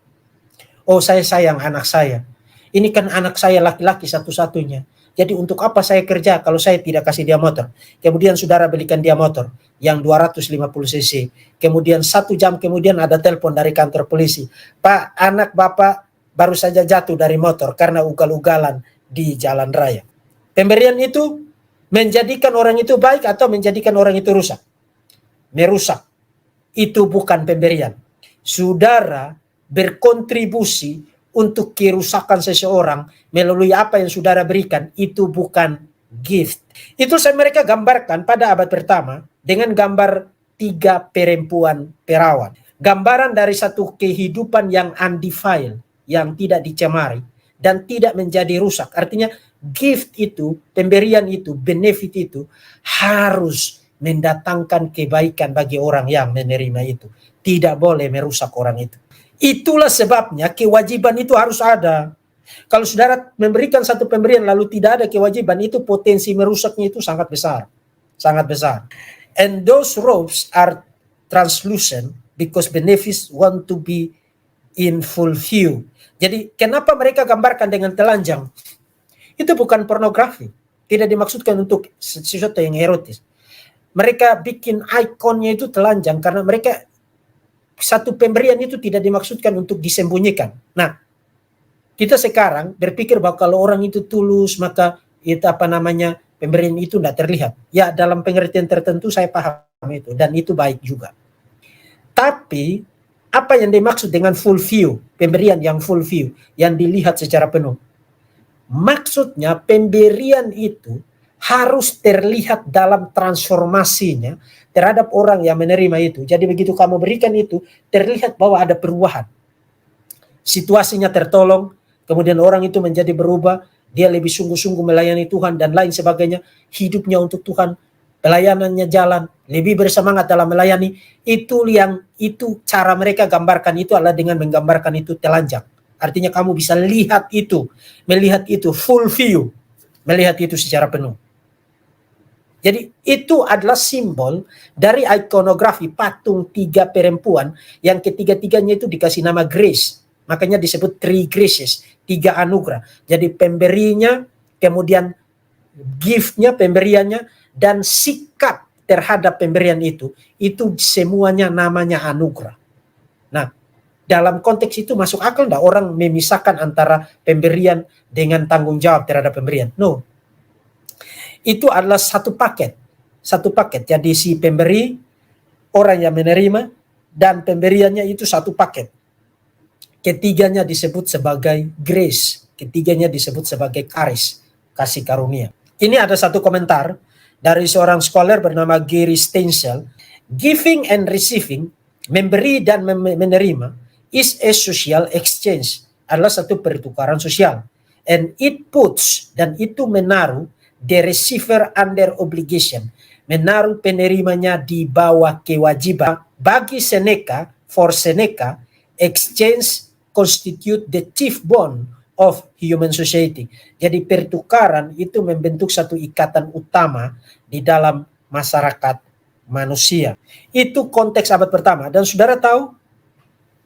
Oh, saya sayang anak saya. Ini kan anak saya laki-laki satu-satunya. Jadi untuk apa saya kerja kalau saya tidak kasih dia motor? Kemudian saudara belikan dia motor yang 250 cc. Kemudian 1 jam kemudian ada telepon dari kantor polisi. Pak, anak Bapak baru saja jatuh dari motor karena ugal-ugalan di jalan raya. Pemberian itu menjadikan orang itu baik atau menjadikan orang itu rusak? Merusak. Itu bukan pemberian. Saudara berkontribusi untuk kerusakan seseorang melalui apa yang saudara berikan, itu bukan gift. Itu mereka gambarkan pada abad pertama dengan gambar 3 perempuan perawan. Gambaran dari satu kehidupan yang undefiled, yang tidak dicemari dan tidak menjadi rusak. Artinya gift itu, pemberian itu, benefit itu harus mendatangkan kebaikan bagi orang yang menerima itu. Tidak boleh merusak orang itu. Itulah sebabnya kewajiban itu harus ada. Kalau saudara memberikan satu pemberian lalu tidak ada kewajiban, itu potensi merusaknya itu sangat besar. Sangat besar. And those robes are translucent because benefits want to be in full view. Jadi kenapa mereka gambarkan dengan telanjang? Itu bukan pornografi. Tidak dimaksudkan untuk sesuatu yang erotis. Mereka bikin ikonnya itu telanjang karena mereka satu pemberian itu tidak dimaksudkan untuk disembunyikan. Nah, kita sekarang berpikir bahwa kalau orang itu tulus maka itu pemberian itu tidak terlihat. Ya, dalam pengertian tertentu saya paham itu dan itu baik juga. Tapi apa yang dimaksud dengan full view, pemberian yang full view, yang dilihat secara penuh? Maksudnya pemberian itu harus terlihat dalam transformasinya terhadap orang yang menerima itu. Jadi begitu kamu berikan itu, terlihat bahwa ada perubahan. Situasinya tertolong, kemudian orang itu menjadi berubah, dia lebih sungguh-sungguh melayani Tuhan dan lain sebagainya, hidupnya untuk Tuhan, pelayanannya jalan, lebih bersemangat dalam melayani. Itu cara mereka gambarkan itu adalah dengan menggambarkan itu telanjang. Artinya kamu bisa lihat itu, melihat itu full view, melihat itu secara penuh. Jadi itu adalah simbol dari ikonografi patung 3 perempuan yang ketiga-tiganya itu dikasih nama grace. Makanya disebut 3 graces, 3 anugerah. Jadi pemberinya, kemudian giftnya, pemberiannya, dan sikap terhadap pemberian itu semuanya namanya anugerah. Nah, dalam konteks itu masuk akal enggak orang memisahkan antara pemberian dengan tanggung jawab terhadap pemberian? No. Itu adalah satu paket. Satu paket. Jadi si pemberi, orang yang menerima, dan pemberiannya itu satu paket. ketiganya disebut sebagai grace, ketiganya disebut sebagai charis, kasih karunia. Ini ada satu komentar dari seorang scholar bernama Gary Stensel. Giving and receiving, memberi dan menerima, is a social exchange, adalah satu pertukaran sosial. And it puts, dan itu menaruh, the receiver under obligation, menaruh penerimanya di bawah kewajiban. Bagi Seneca, for Seneca, exchange constitute the chief bond of human society. Jadi pertukaran itu membentuk satu ikatan utama di dalam masyarakat manusia. Itu konteks abad pertama. Dan saudara tahu,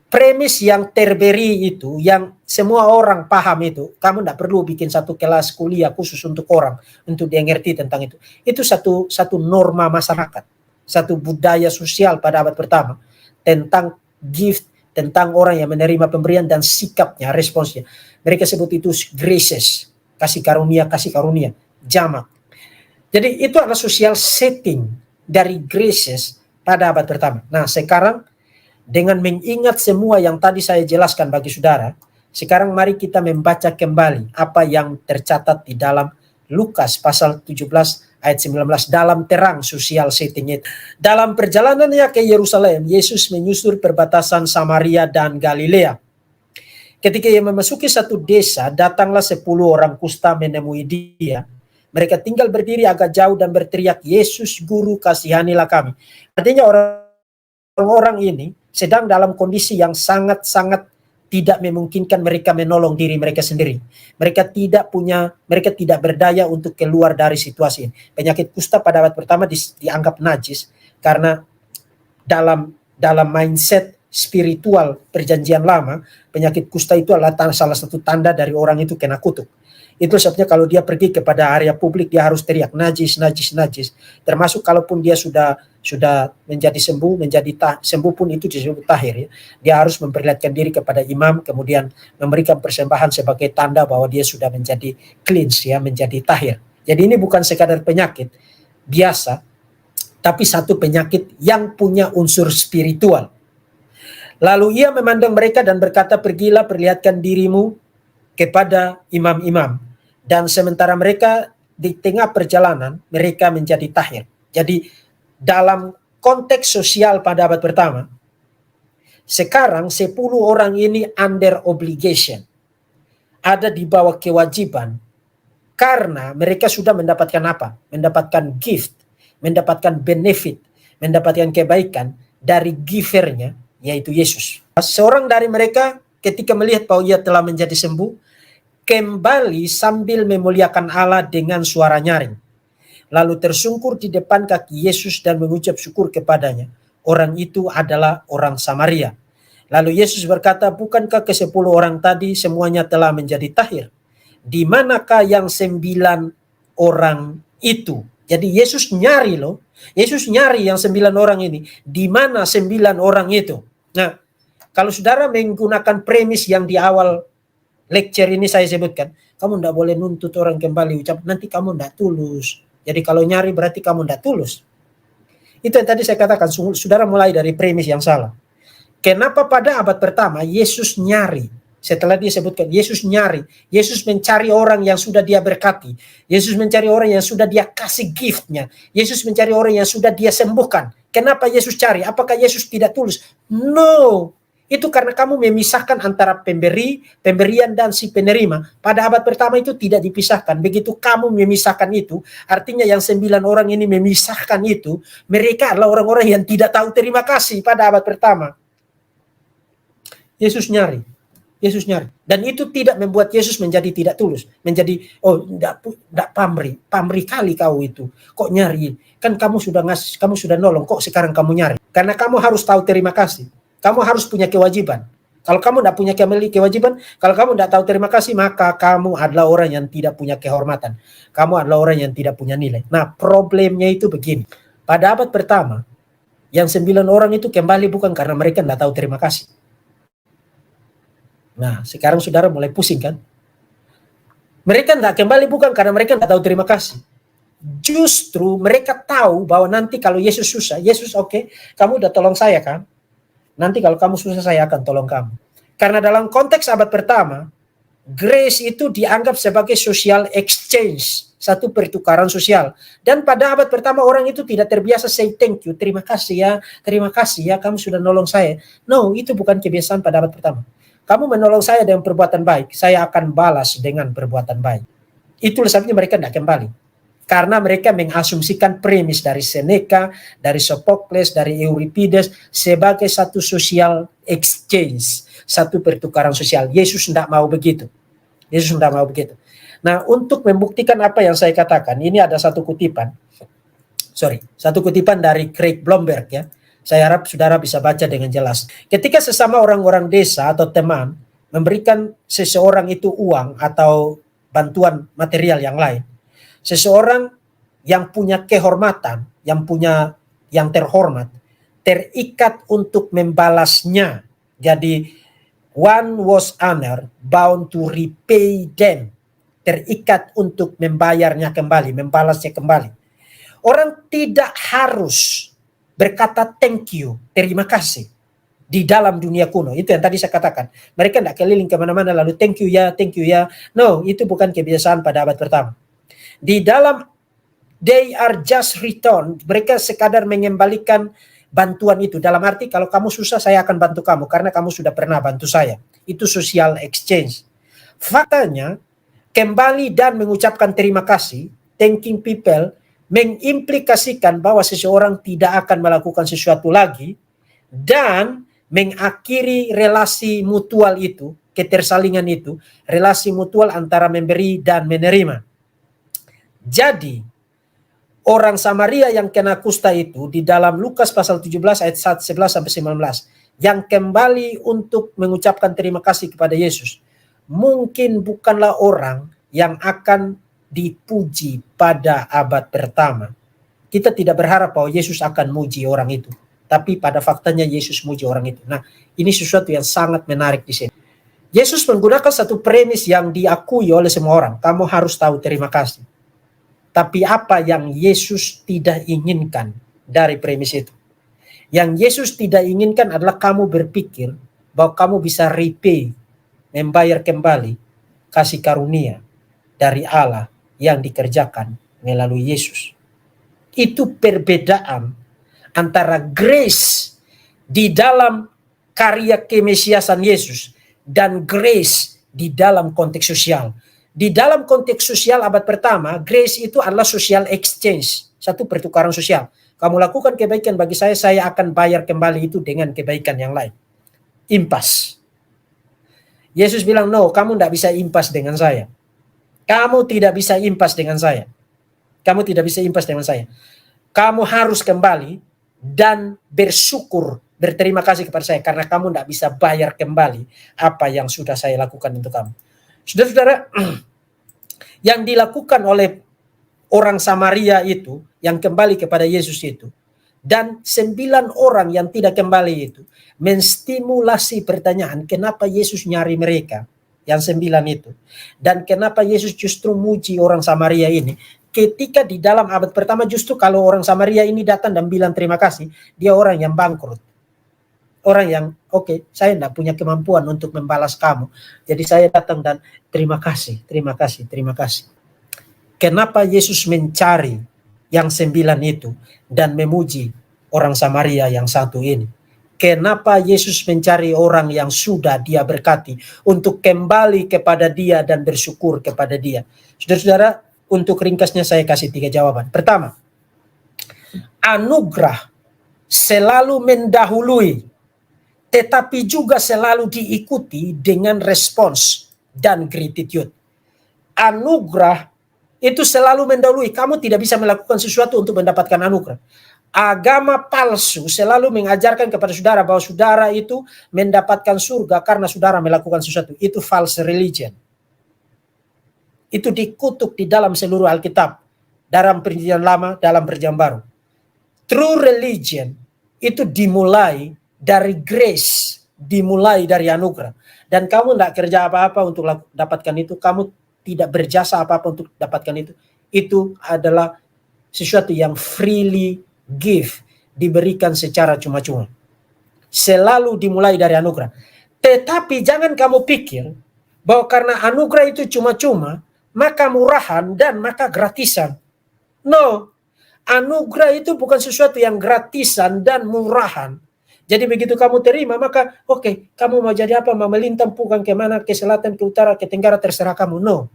premis yang terberi itu, yang semua orang paham itu, kamu tidak perlu bikin satu kelas kuliah khusus untuk orang, untuk dia ngerti tentang itu. Itu satu norma masyarakat, satu budaya sosial pada abad pertama, tentang gift, tentang orang yang menerima pemberian dan sikapnya, responsnya. Mereka sebut itu graces, kasih karunia, jamak. Jadi itu adalah social setting dari graces pada abad pertama. Nah, sekarang dengan mengingat semua yang tadi saya jelaskan bagi saudara, sekarang mari kita membaca kembali apa yang tercatat di dalam Lukas pasal 17 ayat 19 dalam terang sosial setting itu. Dalam perjalanannya ke Yerusalem, Yesus menyusur perbatasan Samaria dan Galilea. Ketika ia memasuki satu desa, datanglah 10 orang kusta menemui dia. Mereka tinggal berdiri agak jauh dan berteriak, "Yesus Guru, kasihanilah kami." Artinya orang-orang ini sedang dalam kondisi yang sangat-sangat tidak memungkinkan mereka menolong diri mereka sendiri. Mereka tidak berdaya untuk keluar dari situasi ini. Penyakit kusta pada abad pertama dianggap najis karena dalam mindset spiritual perjanjian lama, penyakit kusta itu adalah salah satu tanda dari orang itu kena kutuk. Itu sebabnya kalau dia pergi kepada area publik, dia harus teriak najis, najis, najis. Termasuk kalaupun dia sudah menjadi sembuh pun itu disebut tahir. Ya. Dia harus memperlihatkan diri kepada imam, kemudian memberikan persembahan sebagai tanda bahwa dia sudah menjadi cleanse, ya, menjadi tahir. Jadi ini bukan sekadar penyakit biasa, tapi satu penyakit yang punya unsur spiritual. Lalu ia memandang mereka dan berkata, "Pergilah, perlihatkan dirimu kepada imam-imam." Dan sementara mereka di tengah perjalanan, mereka menjadi tahir. Jadi dalam konteks sosial pada abad pertama, sekarang 10 orang ini under obligation, ada di bawah kewajiban, karena mereka sudah mendapatkan apa? Mendapatkan gift, mendapatkan benefit, mendapatkan kebaikan dari givernya, yaitu Yesus. Seorang dari mereka ketika melihat bahwa ia telah menjadi sembuh, kembali sambil memuliakan Allah dengan suara nyaring. Lalu tersungkur di depan kaki Yesus dan mengucap syukur kepadanya. Orang itu adalah orang Samaria. Lalu Yesus berkata, "Bukankah ke-10 orang tadi semuanya telah menjadi tahir? Di manakah yang 9 orang itu?" Jadi Yesus nyari loh. Yesus nyari yang 9 orang ini. Di mana 9 orang itu? Nah, kalau saudara menggunakan premis yang di awal lecture ini saya sebutkan, kamu tidak boleh nuntut orang kembali, ucap nanti kamu tidak tulus. Jadi kalau nyari berarti kamu tidak tulus. Itu yang tadi saya katakan, saudara mulai dari premis yang salah. Kenapa pada abad pertama Yesus nyari? Setelah dia sebutkan, Yesus nyari. Yesus mencari orang yang sudah dia berkati. Yesus mencari orang yang sudah dia kasih giftnya. Yesus mencari orang yang sudah dia sembuhkan. Kenapa Yesus cari? Apakah Yesus tidak tulus? No. Itu karena kamu memisahkan antara pemberian dan si penerima. Pada abad pertama itu tidak dipisahkan. Begitu kamu memisahkan itu, artinya yang 9 orang ini memisahkan itu, mereka adalah orang-orang yang tidak tahu terima kasih pada abad pertama. Yesus nyari. Dan itu tidak membuat Yesus menjadi tidak tulus. Menjadi, tidak pamrih kali kau itu. Kok nyari? Kan kamu sudah nolong, kok sekarang kamu nyari? Karena kamu harus tahu terima kasih. Kamu harus punya kewajiban. Kalau kamu tidak punya kewajiban, kalau kamu tidak tahu terima kasih, maka kamu adalah orang yang tidak punya kehormatan. Kamu adalah orang yang tidak punya nilai. Nah, problemnya itu begini. Pada abad pertama, yang 9 orang itu kembali bukan karena mereka tidak tahu terima kasih. Nah, sekarang saudara mulai pusing kan? Mereka tidak kembali bukan karena mereka tidak tahu terima kasih. Justru mereka tahu bahwa nanti kalau Yesus susah, Yesus oke, kamu udah tolong saya kan? Nanti kalau kamu susah saya akan tolong kamu. Karena dalam konteks abad pertama, grace itu dianggap sebagai social exchange, satu pertukaran sosial. Dan pada abad pertama orang itu tidak terbiasa say thank you, terima kasih ya, kamu sudah nolong saya. No, itu bukan kebiasaan pada abad pertama. Kamu menolong saya dengan perbuatan baik, saya akan balas dengan perbuatan baik. Itulah sebabnya mereka tidak kembali. Karena mereka mengasumsikan premis dari Seneca, dari Sophocles, dari Euripides sebagai satu social exchange, satu pertukaran sosial. Yesus tidak mau begitu. Yesus tidak mau begitu. Nah, untuk membuktikan apa yang saya katakan, ini ada satu kutipan dari Craig Blomberg ya. Saya harap saudara bisa baca dengan jelas. Ketika sesama orang-orang desa atau teman memberikan seseorang itu uang atau bantuan material yang lain, seseorang yang punya kehormatan, yang terhormat, terikat untuk membalasnya. Jadi one was honored, bound to repay them. Terikat untuk membayarnya kembali, membalasnya kembali. Orang tidak harus berkata thank you, terima kasih di dalam dunia kuno. Itu yang tadi saya katakan. Mereka tidak keliling kemana-mana lalu thank you ya. No, itu bukan kebiasaan pada abad pertama. Di dalam they are just return, mereka sekadar mengembalikan bantuan itu. Dalam arti kalau kamu susah saya akan bantu kamu karena kamu sudah pernah bantu saya. Itu social exchange. Faktanya kembali dan mengucapkan terima kasih, thanking people, mengimplikasikan bahwa seseorang tidak akan melakukan sesuatu lagi dan mengakhiri relasi mutual itu, ketersalingan itu, relasi mutual antara memberi dan menerima. Jadi orang Samaria yang kena kusta itu di dalam Lukas pasal 17 ayat 11 sampai 19 yang kembali untuk mengucapkan terima kasih kepada Yesus mungkin bukanlah orang yang akan dipuji pada abad pertama. Kita tidak berharap bahwa Yesus akan muji orang itu, tapi pada faktanya Yesus muji orang itu. Nah, ini sesuatu yang sangat menarik di sini. Yesus menggunakan satu premis yang diakui oleh semua orang. Kamu harus tahu terima kasih. Tapi apa yang Yesus tidak inginkan dari premis itu? Yang Yesus tidak inginkan adalah kamu berpikir bahwa kamu bisa repay, membayar kembali kasih karunia dari Allah yang dikerjakan melalui Yesus. Itu perbedaan antara grace di dalam karya kemesiasan Yesus dan grace di dalam konteks sosial. Di dalam konteks sosial abad pertama, grace itu adalah social exchange, satu pertukaran sosial. Kamu lakukan kebaikan bagi saya akan bayar kembali itu dengan kebaikan yang lain. Impas. Yesus bilang, no, kamu tidak bisa impas dengan saya. Kamu tidak bisa impas dengan saya. Kamu tidak bisa impas dengan saya. Kamu harus kembali dan bersyukur, berterima kasih kepada saya karena kamu tidak bisa bayar kembali apa yang sudah saya lakukan untuk kamu. Saudara-saudara, yang dilakukan oleh orang Samaria itu, yang kembali kepada Yesus itu, dan 9 orang yang tidak kembali itu, menstimulasi pertanyaan, kenapa Yesus nyari mereka, yang 9 itu. Dan kenapa Yesus justru muji orang Samaria ini, ketika di dalam abad pertama justru kalau orang Samaria ini datang dan bilang terima kasih, dia orang yang bangkrut. Orang yang, oke, saya tidak punya kemampuan untuk membalas kamu. Jadi saya datang dan terima kasih. Kenapa Yesus mencari yang 9 itu dan memuji orang Samaria yang satu ini? Kenapa Yesus mencari orang yang sudah dia berkati untuk kembali kepada dia dan bersyukur kepada dia? Saudara-saudara, untuk ringkasnya saya kasih 3 jawaban. Pertama, anugerah selalu mendahului, tetapi juga selalu diikuti dengan respons dan gratitude. Anugerah itu selalu mendahului. Kamu tidak bisa melakukan sesuatu untuk mendapatkan anugerah. Agama palsu selalu mengajarkan kepada saudara bahwa saudara itu mendapatkan surga karena saudara melakukan sesuatu. Itu false religion. Itu dikutuk di dalam seluruh Alkitab, dalam Perjanjian Lama, dalam Perjanjian Baru. True religion itu dimulai dari grace, dimulai dari anugerah. Dan kamu tidak kerja apa-apa untuk dapatkan itu, kamu tidak berjasa apa-apa untuk dapatkan itu. Itu adalah sesuatu yang freely give, diberikan secara cuma-cuma. Selalu dimulai dari anugerah. Tetapi jangan kamu pikir bahwa karena anugerah itu cuma-cuma, maka murahan dan maka gratisan. No, anugerah itu bukan sesuatu yang gratisan dan murahan. Jadi begitu kamu terima, maka oke, kamu mau jadi apa? Mau melintang pulang kemana? Ke selatan, ke utara, ke tenggara, terserah kamu. No,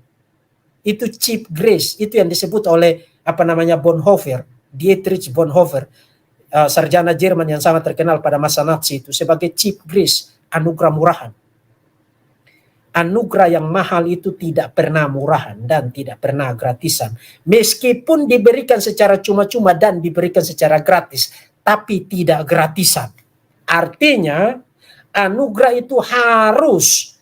itu cheap grace. Itu yang disebut oleh Bonhoeffer, Dietrich Bonhoeffer, sarjana Jerman yang sangat terkenal pada masa Nazi itu, sebagai cheap grace, anugerah murahan. Anugerah yang mahal itu tidak pernah murahan dan tidak pernah gratisan. Meskipun diberikan secara cuma-cuma dan diberikan secara gratis, tapi tidak gratisan. Artinya, anugerah itu harus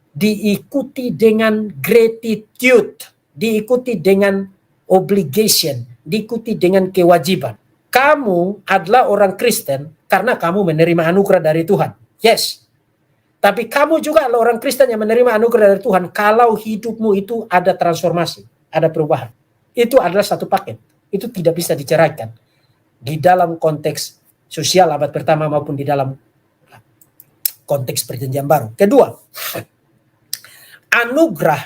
diikuti dengan gratitude, diikuti dengan obligation, diikuti dengan kewajiban. Kamu adalah orang Kristen karena kamu menerima anugerah dari Tuhan. Yes. Tapi kamu juga adalah orang Kristen yang menerima anugerah dari Tuhan kalau hidupmu itu ada transformasi, ada perubahan. Itu adalah satu paket. Itu tidak bisa diceraikan di dalam konteks sosial abad pertama maupun di dalam konteks perjanjian baru. Kedua, anugerah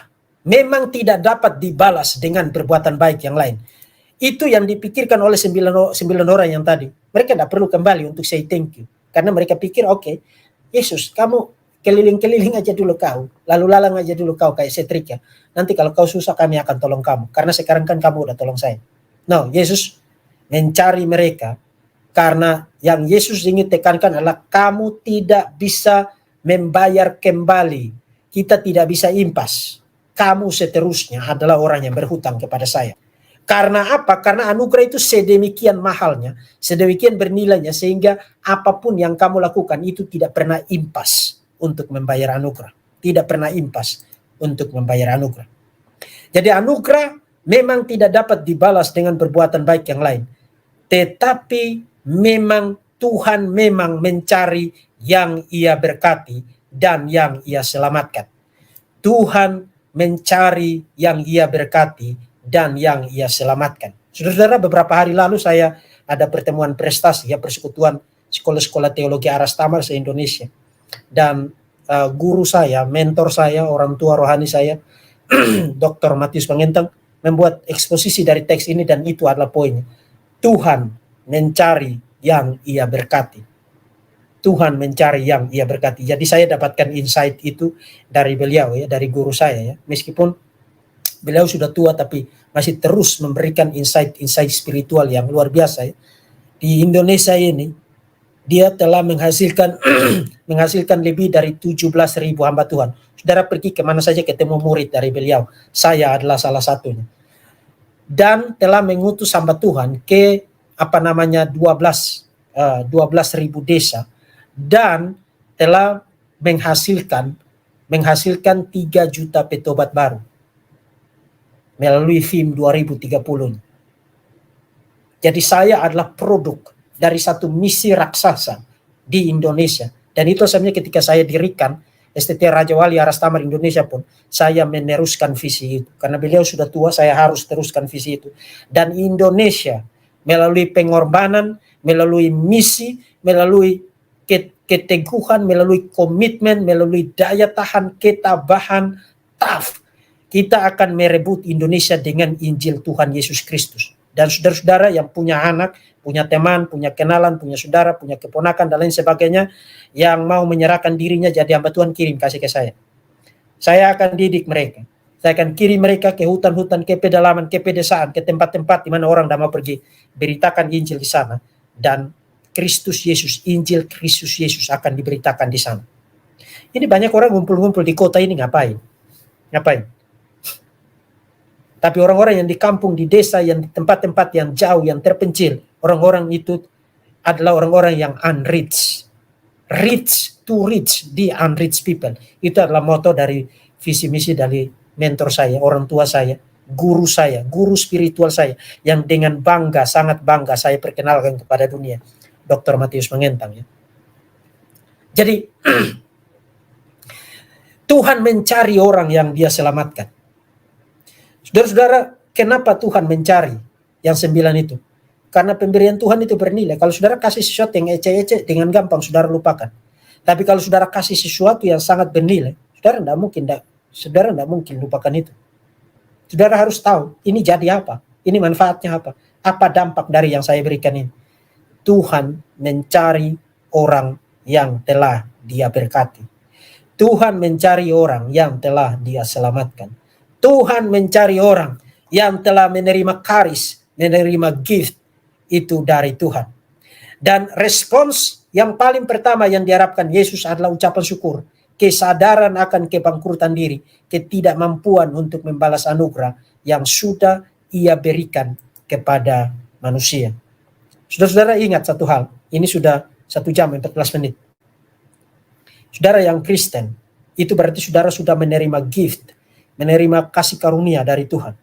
memang tidak dapat dibalas dengan perbuatan baik yang lain. Itu yang dipikirkan oleh 9 orang yang tadi. Mereka tidak perlu kembali untuk say thank you. Karena mereka pikir, oke, Yesus, kamu keliling-keliling aja dulu kau. Lalu lalang aja dulu kau kayak setrika. Nanti kalau kau susah kami akan tolong kamu. Karena sekarang kan kamu udah tolong saya. No, Yesus mencari mereka. Karena yang Yesus ingin tekankan adalah kamu tidak bisa membayar kembali. Kita tidak bisa impas. Kamu seterusnya adalah orang yang berhutang kepada saya. Karena apa? Karena anugerah itu sedemikian mahalnya, sedemikian bernilainya, sehingga apapun yang kamu lakukan itu tidak pernah impas untuk membayar anugerah. Tidak pernah impas untuk membayar anugerah. Jadi anugerah memang tidak dapat dibalas dengan perbuatan baik yang lain. Tetapi memang Tuhan memang mencari yang Ia berkati dan yang Ia selamatkan. Tuhan mencari yang Ia berkati dan yang Ia selamatkan. Saudara-saudara, beberapa hari lalu saya ada pertemuan prestasi, persekutuan sekolah-sekolah teologi Aras Tamar se-Indonesia. Dan guru saya, mentor saya, orang tua rohani saya, Dr. Matius Pangentang, membuat eksposisi dari teks ini, dan itu adalah poinnya. Tuhan mencari yang Ia berkati. Tuhan mencari yang Ia berkati. Jadi saya dapatkan insight itu dari beliau, dari guru saya. Meskipun beliau sudah tua tapi masih terus memberikan insight spiritual yang luar biasa. Di Indonesia ini dia telah menghasilkan lebih dari 17.000 hamba Tuhan. Saudara pergi kemana saja ketemu murid dari beliau. Saya adalah salah satunya. Dan telah mengutus hamba Tuhan ke 12.000 desa dan telah menghasilkan 3 juta petobat baru melalui FIM 2030. Jadi saya adalah produk dari satu misi raksasa di Indonesia. Dan itu sebenarnya ketika saya dirikan STT Raja Wali Aras Tamar Indonesia pun, saya meneruskan visi itu. Karena beliau sudah tua, saya harus teruskan visi itu. Dan Indonesia melalui pengorbanan, melalui misi, melalui keteguhan, melalui komitmen, melalui daya tahan, ketabahan, tough, kita akan merebut Indonesia dengan Injil Tuhan Yesus Kristus. Dan saudara-saudara yang punya anak, punya teman, punya kenalan, punya saudara, punya keponakan, dan lain sebagainya, yang mau menyerahkan dirinya jadi hamba Tuhan, kirim kasih ke saya. Saya akan didik mereka. Saya akan kirim mereka ke hutan-hutan, ke pedalaman, ke pedesaan, ke tempat-tempat di mana orang tidak mau pergi. Beritakan Injil di sana. Dan Kristus Yesus, Injil Kristus Yesus akan diberitakan di sana. Ini banyak orang ngumpul-ngumpul di kota ini ngapain? Tapi orang-orang yang di kampung, di desa, yang di tempat-tempat yang jauh, yang terpencil, orang-orang itu adalah orang-orang yang unreached. Reach to reach the unreached people. Itu adalah moto dari visi misi dari mentor saya, orang tua saya, guru spiritual saya, yang dengan bangga, sangat bangga saya perkenalkan kepada dunia, Dr. Matius Pangentang. Jadi Tuhan mencari orang yang Dia selamatkan. Saudara-saudara, kenapa Tuhan mencari yang 9 itu? Karena pemberian Tuhan itu bernilai. Kalau saudara kasih sesuatu yang ece-ece, dengan gampang saudara lupakan. Tapi kalau saudara kasih sesuatu yang sangat bernilai, saudara tidak mungkin lupakan itu. Saudara harus tahu, ini jadi apa? Ini manfaatnya apa? Apa dampak dari yang saya berikan ini? Tuhan mencari orang yang telah Dia berkati. Tuhan mencari orang yang telah Dia selamatkan. Tuhan mencari orang yang telah menerima karis, menerima gift itu dari Tuhan. Dan respons yang paling pertama yang diharapkan Yesus adalah ucapan syukur, kesadaran akan kebangkrutan diri, ketidakmampuan untuk membalas anugerah yang sudah Ia berikan kepada manusia. Saudara-saudara ingat satu hal, ini sudah 1 jam 14 menit. Saudara yang Kristen, itu berarti saudara sudah menerima gift, menerima kasih karunia dari Tuhan.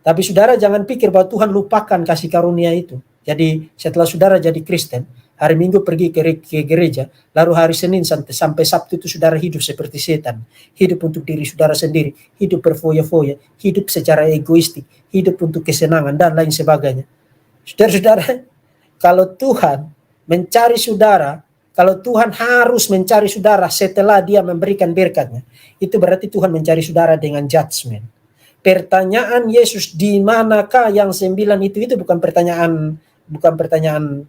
Tapi saudara jangan pikir bahwa Tuhan lupakan kasih karunia itu. Jadi setelah saudara jadi Kristen, hari Minggu pergi ke gereja, lalu hari Senin sampai Sabtu itu saudara hidup seperti setan. Hidup untuk diri saudara sendiri, hidup berfoya-foya, hidup secara egoistik, hidup untuk kesenangan dan lain sebagainya. Saudara-saudara, kalau Tuhan mencari saudara, kalau Tuhan harus mencari saudara setelah Dia memberikan berkatnya, itu berarti Tuhan mencari saudara dengan judgment. Pertanyaan Yesus, di manakah yang 9 itu bukan pertanyaan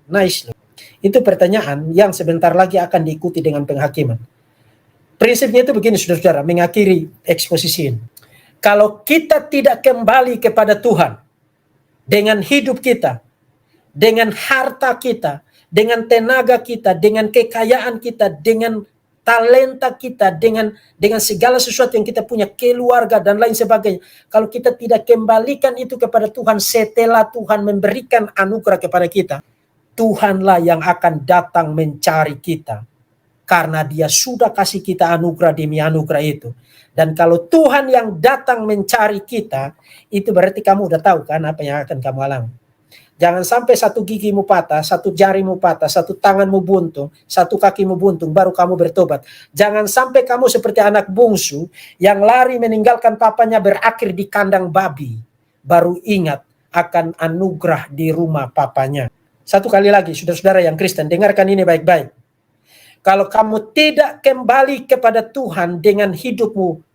nice. Itu pertanyaan yang sebentar lagi akan diikuti dengan penghakiman. Prinsipnya itu begini saudara-saudara, mengakhiri eksposisi ini. Kalau kita tidak kembali kepada Tuhan dengan hidup kita, dengan harta kita, dengan tenaga kita, dengan kekayaan kita, dengan talenta kita, dengan segala sesuatu yang kita punya, keluarga dan lain sebagainya. Kalau kita tidak kembalikan itu kepada Tuhan setelah Tuhan memberikan anugerah kepada kita, Tuhanlah yang akan datang mencari kita. Karena Dia sudah kasih kita anugerah demi anugerah itu. Dan kalau Tuhan yang datang mencari kita, itu berarti kamu udah tahu kan apa yang akan kamu alami. Jangan sampai satu gigimu patah, satu jarimu patah, satu tanganmu buntung, satu kakimu buntung, baru kamu bertobat. Jangan sampai kamu seperti anak bungsu yang lari meninggalkan papanya berakhir di kandang babi, baru ingat akan anugerah di rumah papanya. Satu kali lagi, saudara-saudara yang Kristen, dengarkan ini baik-baik. Kalau kamu tidak kembali kepada Tuhan dengan hidupmu,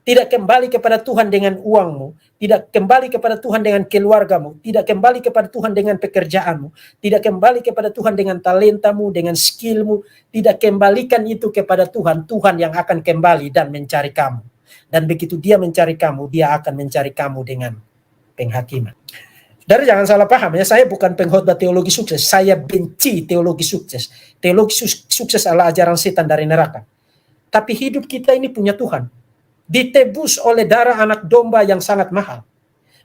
tidak kembali kepada Tuhan dengan uangmu, tidak kembali kepada Tuhan dengan keluargamu, tidak kembali kepada Tuhan dengan pekerjaanmu, tidak kembali kepada Tuhan dengan talentamu, dengan skillmu, tidak kembalikan itu kepada Tuhan, Tuhan yang akan kembali dan mencari kamu. Dan begitu Dia mencari kamu, Dia akan mencari kamu dengan penghakiman. Saudara jangan salah paham ya, saya bukan pengkhotbah teologi sukses, saya benci teologi sukses. Teologi sukses adalah ajaran setan dari neraka. Tapi hidup kita ini punya Tuhan. Ditebus oleh darah anak domba yang sangat mahal,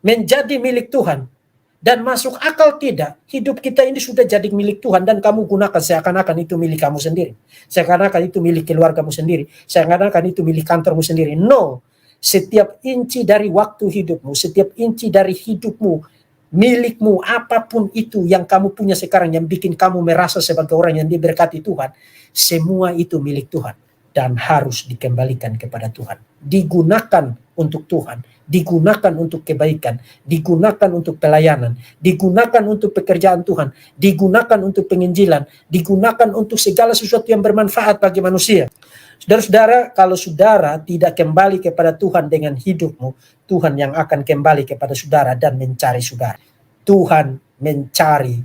menjadi milik Tuhan. Dan masuk akal tidak, hidup kita ini sudah jadi milik Tuhan dan kamu gunakan seakan-akan itu milik kamu sendiri, seakan-akan itu milik keluargamu sendiri, seakan-akan itu milik kantormu sendiri. No, setiap inci dari waktu hidupmu, setiap inci dari hidupmu, milikmu, apapun itu yang kamu punya sekarang yang bikin kamu merasa sebagai orang yang diberkati Tuhan, semua itu milik Tuhan dan harus dikembalikan kepada Tuhan. Digunakan untuk Tuhan, digunakan untuk kebaikan, digunakan untuk pelayanan, digunakan untuk pekerjaan Tuhan, digunakan untuk penginjilan, digunakan untuk segala sesuatu yang bermanfaat bagi manusia. Saudara-saudara, kalau saudara tidak kembali kepada Tuhan dengan hidupmu, Tuhan yang akan kembali kepada saudara dan mencari saudara. Tuhan mencari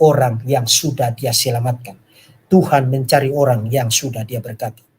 orang yang sudah Dia selamatkan. Tuhan mencari orang yang sudah Dia berkati.